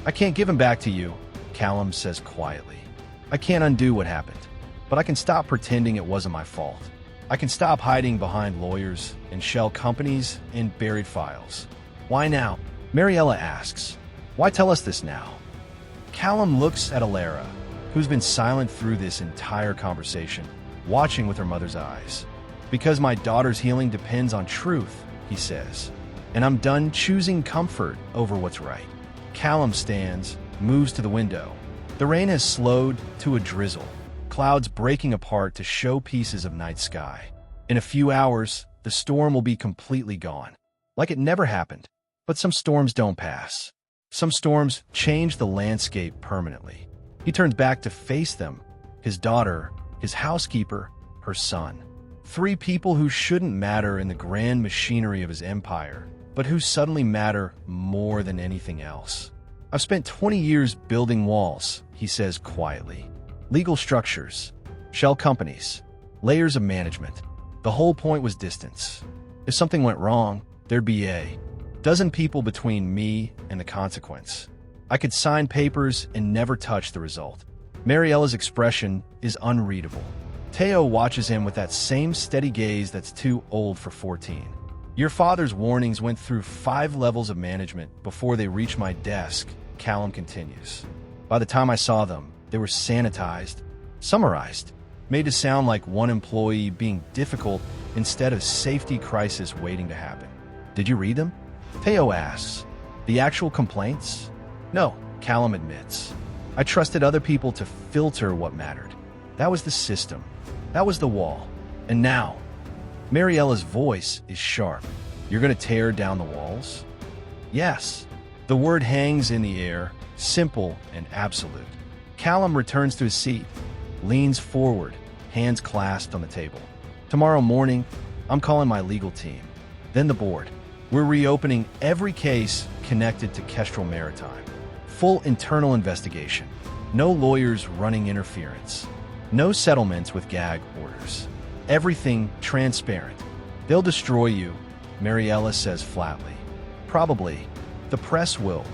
I can't give him back to you, Callum says quietly. I can't undo what happened, but I can stop pretending it wasn't my fault. I can stop hiding behind lawyers and shell companies and buried files. Why now? Mariella asks. Why tell us this now? Callum looks at Elara, who's been silent through this entire conversation, watching with her mother's eyes. Because my daughter's healing depends on truth, he says, and I'm done choosing comfort over what's right. Callum stands, moves to the window. The rain has slowed to a drizzle, clouds breaking apart to show pieces of night sky. In a few hours, the storm will be completely gone, like it never happened. But some storms don't pass. Some storms change the landscape permanently. He turns back to face them, his daughter, his housekeeper, her son. 3 people who shouldn't matter in the grand machinery of his empire, but who suddenly matter more than anything else. I've spent 20 years building walls, he says quietly. Legal structures, shell companies, layers of management. The whole point was distance. If something went wrong, there'd be a Dozen people between me and the consequence. I could sign papers and never touch the result. Mariella's expression is unreadable. Teo watches him with that same steady gaze that's too old for 14. Your father's warnings went through 5 levels of management before they reached my desk, Callum continues. By the time I saw them, they were sanitized, summarized, made to sound like one employee being difficult instead of safety crisis waiting to happen. Did you read them? Teo asks. The actual complaints? No, Callum admits. I trusted other people to filter what mattered. That was the system. That was the wall. And now, Mariella's voice is sharp. You're going to tear down the walls? Yes. The word hangs in the air, simple and absolute. Callum returns to his seat, leans forward, hands clasped on the table. Tomorrow morning, I'm calling my legal team, then the board. We're reopening every case connected to Kestrel Maritime. Full internal investigation. No lawyers running interference. No settlements with gag orders. Everything transparent. They'll destroy you, Mariella says flatly. Probably. The press will.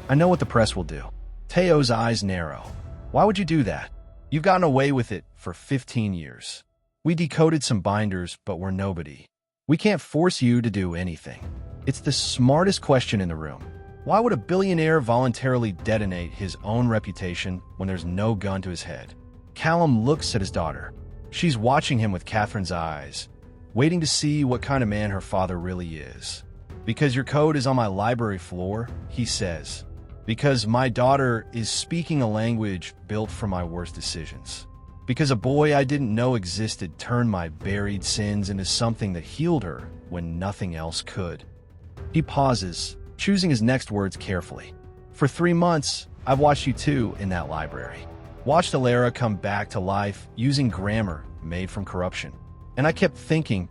I know what the press will do. Teo's eyes narrow. Why would you do that? You've gotten away with it for 15 years. We decoded some binders, but we're nobody. We can't force you to do anything. It's the smartest question in the room. Why would a billionaire voluntarily detonate his own reputation when there's no gun to his head? Callum looks at his daughter. She's watching him with Catherine's eyes, waiting to see what kind of man her father really is. Because your code is on my library floor, he says. Because my daughter is speaking a language built for my worst decisions. Because a boy I didn't know existed turned my buried sins into something that healed her when nothing else could. He pauses, choosing his next words carefully. For 3 months, I've watched you two in that library. Watched Alara come back to life using grammar made from corruption. And I kept thinking,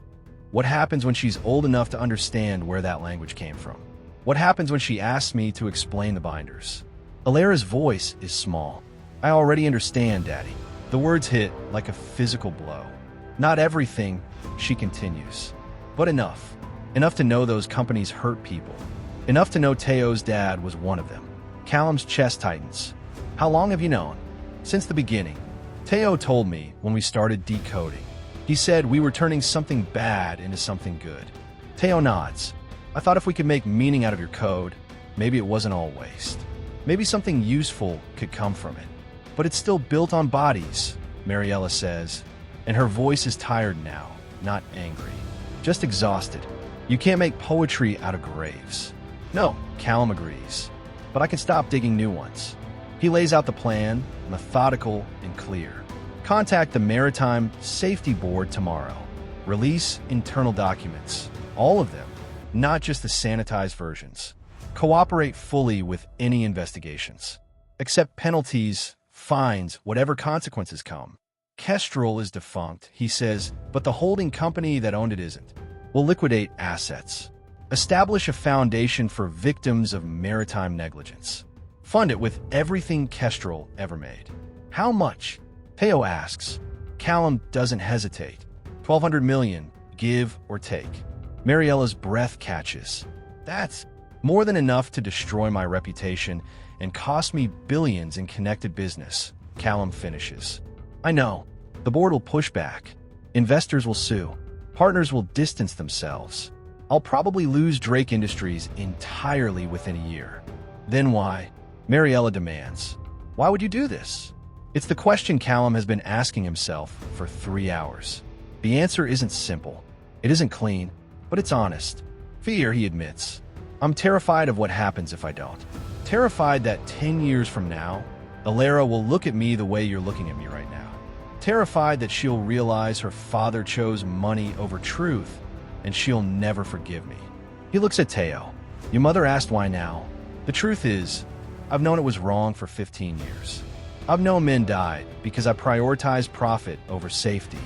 what happens when she's old enough to understand where that language came from? What happens when she asks me to explain the binders? Alara's voice is small. I already understand, Daddy. The words hit like a physical blow. Not everything, she continues. But enough. Enough to know those companies hurt people. Enough to know Teo's dad was one of them. Callum's chest tightens. How long have you known? Since the beginning. Teo told me when we started decoding. He said we were turning something bad into something good. Teo nods. I thought if we could make meaning out of your code, maybe it wasn't all waste. Maybe something useful could come from it. But it's still built on bodies, Mariella says, and her voice is tired now, not angry. Just exhausted. You can't make poetry out of graves. No, Callum agrees. But I can stop digging new ones. He lays out the plan, methodical and clear. Contact the Maritime Safety Board tomorrow. Release internal documents. All of them, not just the sanitized versions. Cooperate fully with any investigations. Accept penalties, fines, whatever consequences come. Kestrel is defunct, he says, but the holding company that owned it isn't. We'll liquidate assets. Establish a foundation for victims of maritime negligence. Fund it with everything Kestrel ever made. How much? Teo asks. Callum doesn't hesitate. 1,200 million, give or take. Mariella's breath catches. That's more than enough to destroy my reputation and cost me billions in connected business, Callum finishes. I know. The board will push back. Investors will sue. Partners will distance themselves. I'll probably lose Drake Industries entirely within a year. Then why? Mariella demands. Why would you do this? It's the question Callum has been asking himself for 3 hours. The answer isn't simple. It isn't clean, but it's honest. Fear, he admits. I'm terrified of what happens if I don't. Terrified that 10 years from now, Alara will look at me the way you're looking at me right now. Terrified that she'll realize her father chose money over truth, and she'll never forgive me. He looks at Teo. Your mother asked why now. The truth is, I've known it was wrong for 15 years. I've known men died because I prioritized profit over safety,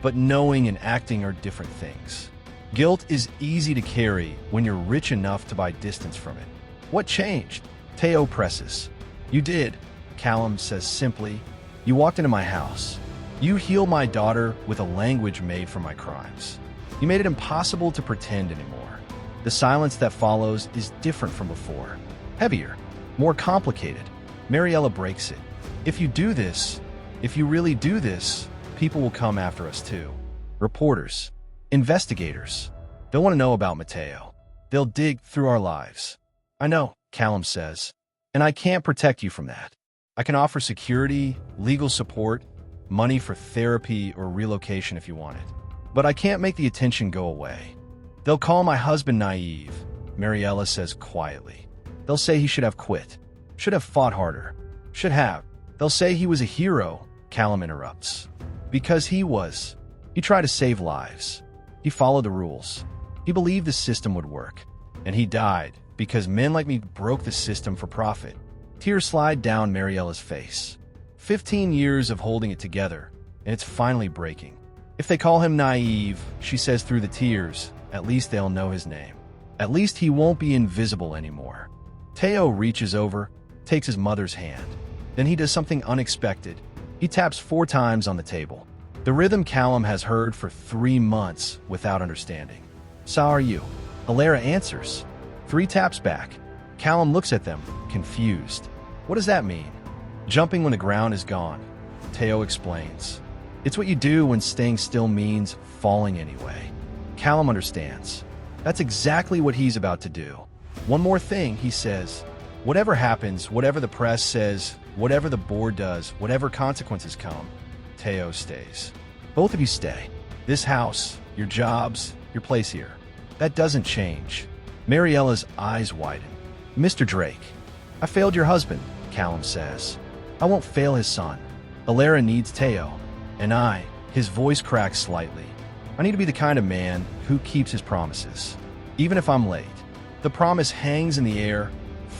but knowing and acting are different things. Guilt is easy to carry when you're rich enough to buy distance from it. What changed? Teo presses. You did, Callum says simply. You walked into my house. You healed my daughter with a language made from my crimes. You made it impossible to pretend anymore. The silence that follows is different from before. Heavier, more complicated. Mariella breaks it. If you do this, if you really do this, people will come after us too. Reporters, investigators. They'll want to know about Matteo. They'll dig through our lives. I know, Callum says, and I can't protect you from that. I can offer security, legal support, money for therapy or relocation if you want it. But I can't make the attention go away. They'll call my husband naive, Mariella says quietly. They'll say he should have quit, should have fought harder, should have. They'll say he was a hero, Callum interrupts. Because he was. He tried to save lives. He followed the rules. He believed the system would work. And he died because men like me broke the system for profit. Tears slide down Mariella's face. 15 years of holding it together, and it's finally breaking. If they call him naive, she says through the tears, at least they'll know his name. At least he won't be invisible anymore. Teo reaches over, takes his mother's hand. Then he does something unexpected. He taps 4 times on the table. The rhythm Callum has heard for 3 months without understanding. "So are you?" Alara answers. 3 taps back. Callum looks at them, confused. What does that mean? Jumping when the ground is gone. Teo explains. It's what you do when staying still means falling anyway. Callum understands. That's exactly what he's about to do. One more thing, he says. Whatever happens, whatever the press says, whatever the board does, whatever consequences come, Teo stays. Both of you stay. This house, your jobs, your place here. That doesn't change. Mariella's eyes widen. Mr. Drake, I failed your husband, Callum says. I won't fail his son. Alara needs Teo. And I, his voice cracks slightly. I need to be the kind of man who keeps his promises. Even if I'm late. The promise hangs in the air,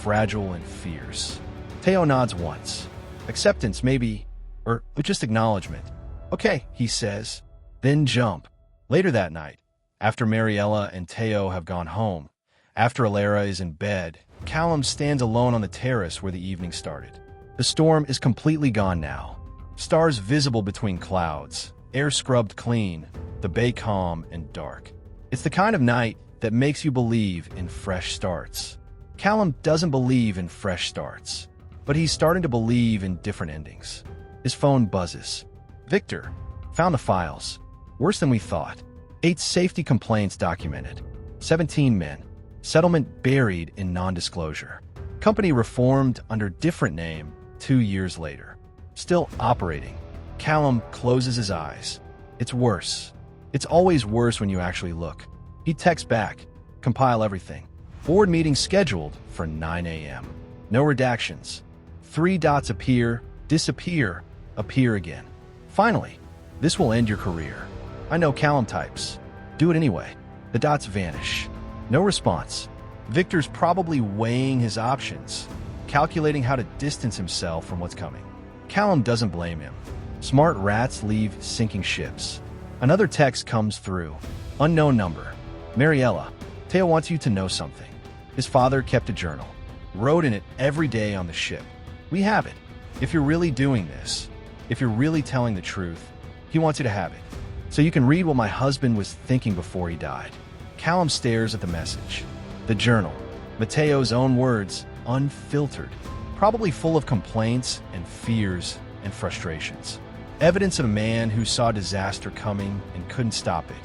fragile and fierce. Teo nods once. Acceptance, maybe, or just acknowledgement. Okay, he says. Then jump. Later that night, after Mariella and Teo have gone home, after Alara is in bed, Callum stands alone on the terrace where the evening started. The storm is completely gone now. Stars visible between clouds, air scrubbed clean, the bay calm and dark. It's the kind of night that makes you believe in fresh starts. Callum doesn't believe in fresh starts, but he's starting to believe in different endings. His phone buzzes. Victor, found the files. Worse than we thought. 8 safety complaints documented. 17 men. Settlement buried in non-disclosure. Company reformed under different name 2 years later. Still operating. Callum closes his eyes. It's worse. It's always worse when you actually look. He texts back. Compile everything. Board meeting scheduled for 9 a.m. No redactions. 3 dots appear, disappear, appear again. Finally, this will end your career. I know Callum types. Do it anyway. The dots vanish. No response. Victor's probably weighing his options, calculating how to distance himself from what's coming. Callum doesn't blame him. Smart rats leave sinking ships. Another text comes through. Unknown number. Mariella, Teo wants you to know something. His father kept a journal. Wrote in it every day on the ship. We have it. If you're really doing this, if you're really telling the truth, he wants you to have it. So you can read what my husband was thinking before he died. Callum stares at the message. The journal. Matteo's own words, unfiltered. Probably full of complaints and fears and frustrations. Evidence of a man who saw disaster coming and couldn't stop it.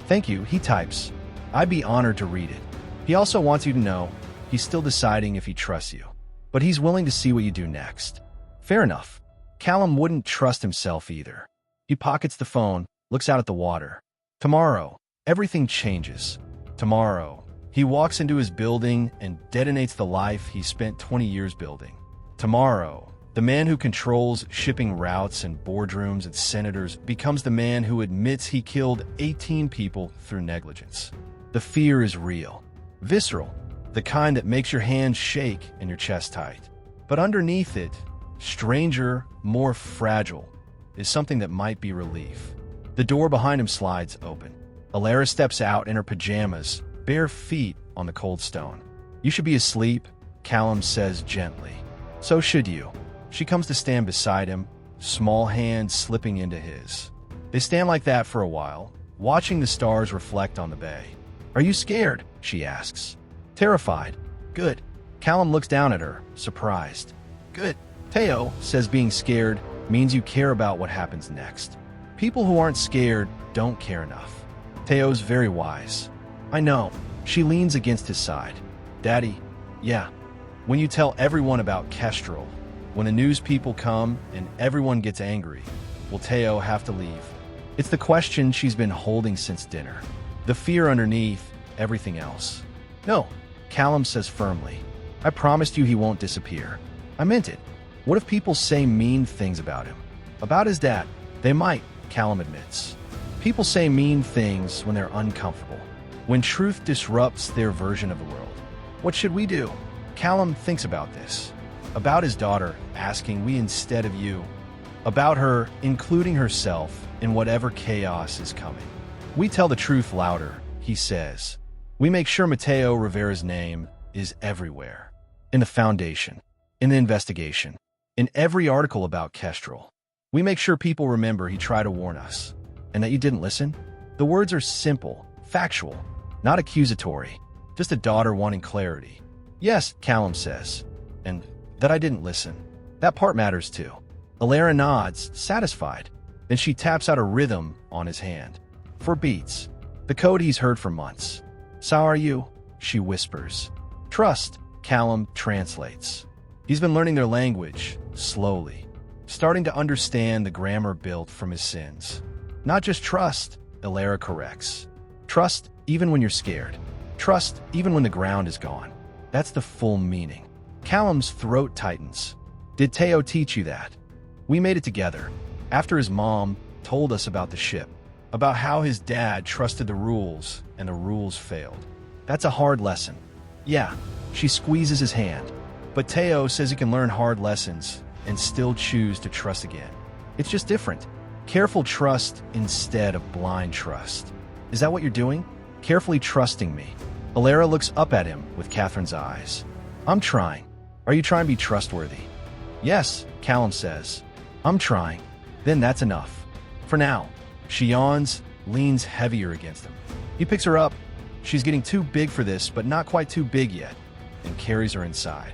Thank you, he types. I'd be honored to read it. He also wants you to know he's still deciding if he trusts you. But he's willing to see what you do next. Fair enough. Callum wouldn't trust himself either. He pockets the phone, looks out at the water. Tomorrow, everything changes. Tomorrow, he walks into his building and detonates the life he spent 20 years building. Tomorrow, the man who controls shipping routes and boardrooms and senators becomes the man who admits he killed 18 people through negligence. The fear is real, visceral, the kind that makes your hands shake and your chest tight. But underneath it, stranger, more fragile, is something that might be relief. The door behind him slides open. Alara steps out in her pajamas, bare feet on the cold stone. You should be asleep, Callum says gently. So should you. She comes to stand beside him, small hand slipping into his. They stand like that for a while, watching the stars reflect on the bay. Are you scared? She asks. Terrified. Good. Callum looks down at her, surprised. Good. Teo says being scared means you care about what happens next. People who aren't scared don't care enough. Teo's very wise. I know. She leans against his side. Daddy, yeah. When you tell everyone about Kestrel, when the news people come and everyone gets angry, will Teo have to leave? It's the question she's been holding since dinner. The fear underneath everything else. No, Callum says firmly. I promised you he won't disappear. I meant it. What if people say mean things about him? About his dad? They might, Callum admits. People say mean things when they're uncomfortable, when truth disrupts their version of the world. What should we do? Callum thinks about this. About his daughter asking we instead of you. About her including herself in whatever chaos is coming. We tell the truth louder, he says. We make sure Mateo Rivera's name is everywhere. In the foundation, in the investigation, in every article about Kestrel. We make sure people remember he tried to warn us. And that you didn't listen? The words are simple, factual, not accusatory. Just a daughter wanting clarity. Yes, Callum says. And that I didn't listen. That part matters too. Alara nods, satisfied. Then she taps out a rhythm on his hand. 4 beats. The code he's heard for months. So are you? She whispers. Trust, Callum translates. He's been learning their language, slowly. Starting to understand the grammar built from his sins. Not just trust, Alara corrects. Trust even when you're scared. Trust even when the ground is gone. That's the full meaning. Callum's throat tightens. Did Teo teach you that? We made it together, after his mom told us about the ship, about how his dad trusted the rules and the rules failed. That's a hard lesson. Yeah, she squeezes his hand. But Teo says he can learn hard lessons and still choose to trust again. It's just different. Careful trust instead of blind trust. Is that what you're doing? Carefully trusting me. Alara looks up at him with Catherine's eyes. I'm trying. Are you trying to be trustworthy? Yes, Callum says. I'm trying. Then that's enough. For now. She yawns, leans heavier against him. He picks her up. She's getting too big for this, but not quite too big yet, and carries her inside.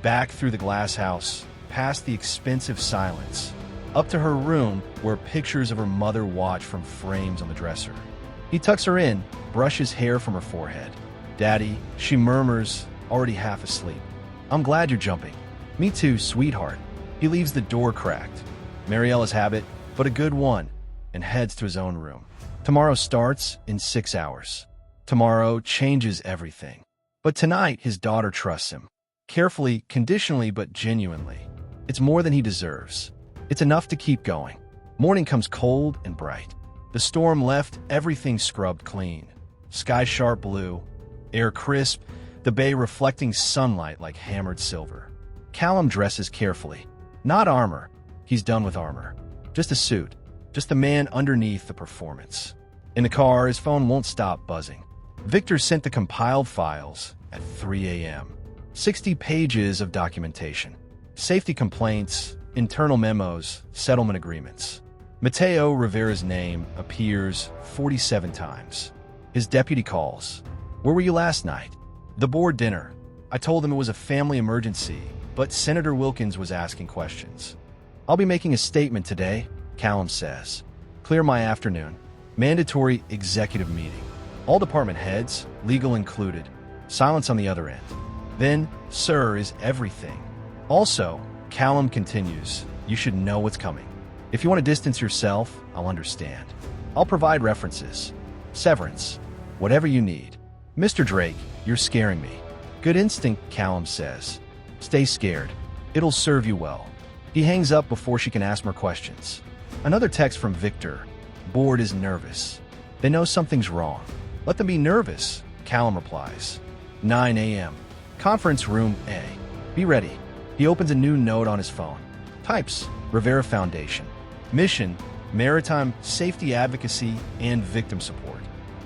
Back through the glass house, past the expensive silence, up to her room where pictures of her mother watch from frames on the dresser. He tucks her in, brushes hair from her forehead. Daddy, she murmurs, already half asleep. I'm glad you're jumping. Me too, sweetheart. He leaves the door cracked. Mariella's habit, but a good one, and heads to his own room. Tomorrow starts in 6 hours. Tomorrow changes everything. But tonight, his daughter trusts him. Carefully, conditionally, but genuinely. It's more than he deserves. It's enough to keep going. Morning comes cold and bright. The storm left everything scrubbed clean. Sky sharp blue, air crisp, the bay reflecting sunlight like hammered silver. Callum dresses carefully. Not armor. He's done with armor. Just a suit. Just the man underneath the performance. In the car, his phone won't stop buzzing. Victor sent the compiled files at 3 a.m. 60 pages of documentation. Safety complaints, internal memos, settlement agreements. Mateo Rivera's name appears 47 times. His deputy calls. Where were you last night? The board dinner. I told him it was a family emergency, but Senator Wilkins was asking questions. I'll be making a statement today, Callum says. Clear my afternoon. Mandatory executive meeting. All department heads, legal included. Silence on the other end. Then, sir is everything. Also, Callum continues, you should know what's coming. If you want to distance yourself, I'll understand. I'll provide references. Severance. Whatever you need. Mr. Drake, you're scaring me. Good instinct, Callum says. Stay scared. It'll serve you well. He hangs up before she can ask more questions. Another text from Victor. Board is nervous. They know something's wrong. Let them be nervous, Callum replies. 9 a.m. Conference room A. Be ready. He opens a new note on his phone. Types, Rivera Foundation. Mission, Maritime Safety Advocacy and Victim Support.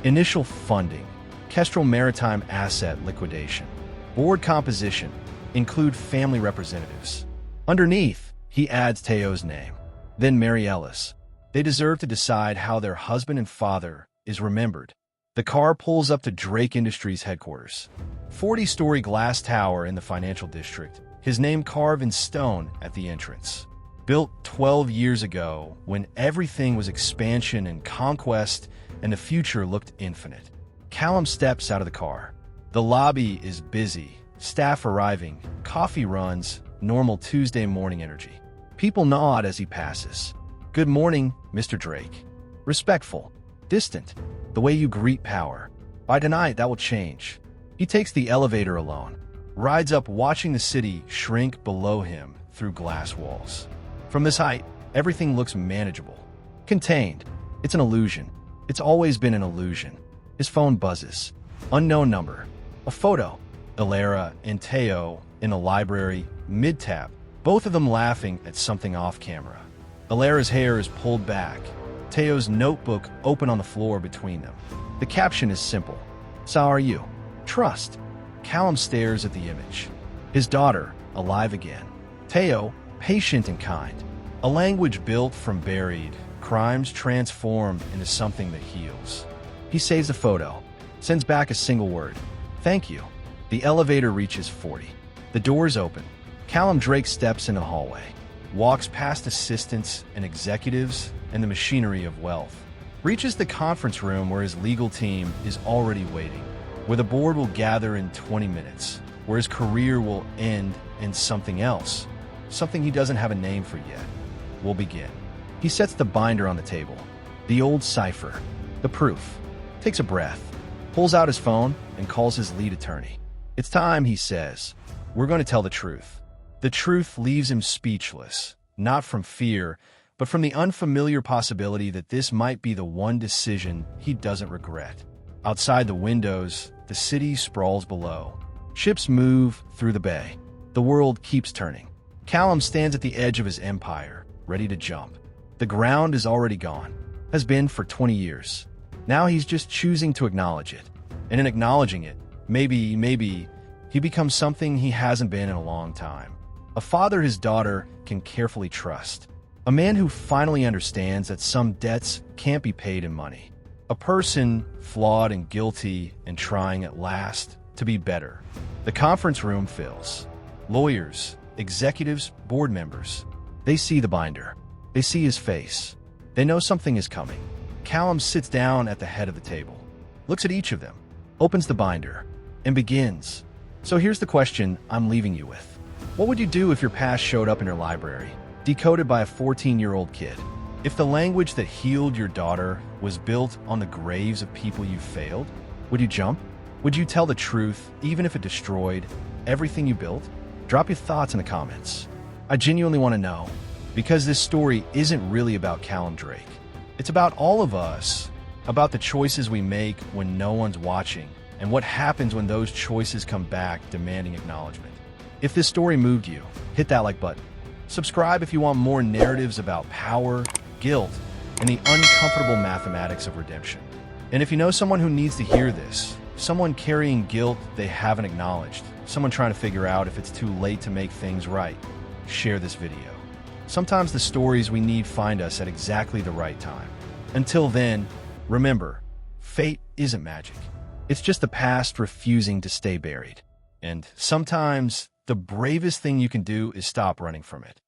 Initial funding, Kestrel Maritime Asset Liquidation. Board composition, include family representatives. Underneath, he adds Teo's name. Then Mary Ellis. They deserve to decide how their husband and father is remembered. The car pulls up to Drake Industries headquarters. 40-story glass tower in the financial district, his name carved in stone at the entrance. Built 12 years ago, when everything was expansion and conquest and the future looked infinite. Callum steps out of the car. The lobby is busy, staff arriving, coffee runs, normal Tuesday morning energy. People nod as he passes. "Good morning, Mr. Drake." Respectful, distant, the way you greet power. By tonight, that will change. He takes the elevator alone, rides up watching the city shrink below him through glass walls. From this height, everything looks manageable. Contained. It's an illusion. It's always been an illusion. His phone buzzes. Unknown number. A photo. Ilera and Teo in a library, mid-tap, both of them laughing at something off camera. Ilera's hair is pulled back. Teo's notebook open on the floor between them. The caption is simple. "So are you? Trust." Callum stares at the image. His daughter, alive again. Teo, patient and kind. A language built from buried crimes transformed into something that heals. He saves the photo, sends back a single word. "Thank you." The elevator reaches 40. The doors open. Callum Drake steps in the hallway, walks past assistants and executives and the machinery of wealth, reaches the conference room where his legal team is already waiting, where the board will gather in 20 minutes, where his career will end in something else, something he doesn't have a name for yet, will begin. He sets the binder on the table, the old cypher, the proof, takes a breath, pulls out his phone and calls his lead attorney. "It's time," he says. "We're going to tell the truth." The truth leaves him speechless, not from fear, but from the unfamiliar possibility that this might be the one decision he doesn't regret. Outside the windows, the city sprawls below. Ships move through the bay. The world keeps turning. Callum stands at the edge of his empire, ready to jump. The ground is already gone, has been for 20 years. Now he's just choosing to acknowledge it. And in acknowledging it, maybe, he becomes something he hasn't been in a long time. A father his daughter can carefully trust. A man who finally understands that some debts can't be paid in money. A person flawed and guilty and trying at last to be better. The conference room fills. Lawyers, executives, board members. They see the binder. They see his face. They know something is coming. Callum sits down at the head of the table, looks at each of them, opens the binder, and begins. "So here's the question I'm leaving you with. What would you do if your past showed up in your library, decoded by a 14-year-old kid? If the language that healed your daughter was built on the graves of people you failed, would you jump? Would you tell the truth, even if it destroyed everything you built?" Drop your thoughts in the comments. I genuinely want to know, because this story isn't really about Callum Drake. It's about all of us, about the choices we make when no one's watching, and what happens when those choices come back demanding acknowledgement. If this story moved you, hit that like button. Subscribe if you want more narratives about power, guilt, and the uncomfortable mathematics of redemption. And if you know someone who needs to hear this, someone carrying guilt they haven't acknowledged, someone trying to figure out if it's too late to make things right, share this video. Sometimes the stories we need find us at exactly the right time. Until then, remember, fate isn't magic. It's just the past refusing to stay buried. And sometimes the bravest thing you can do is stop running from it.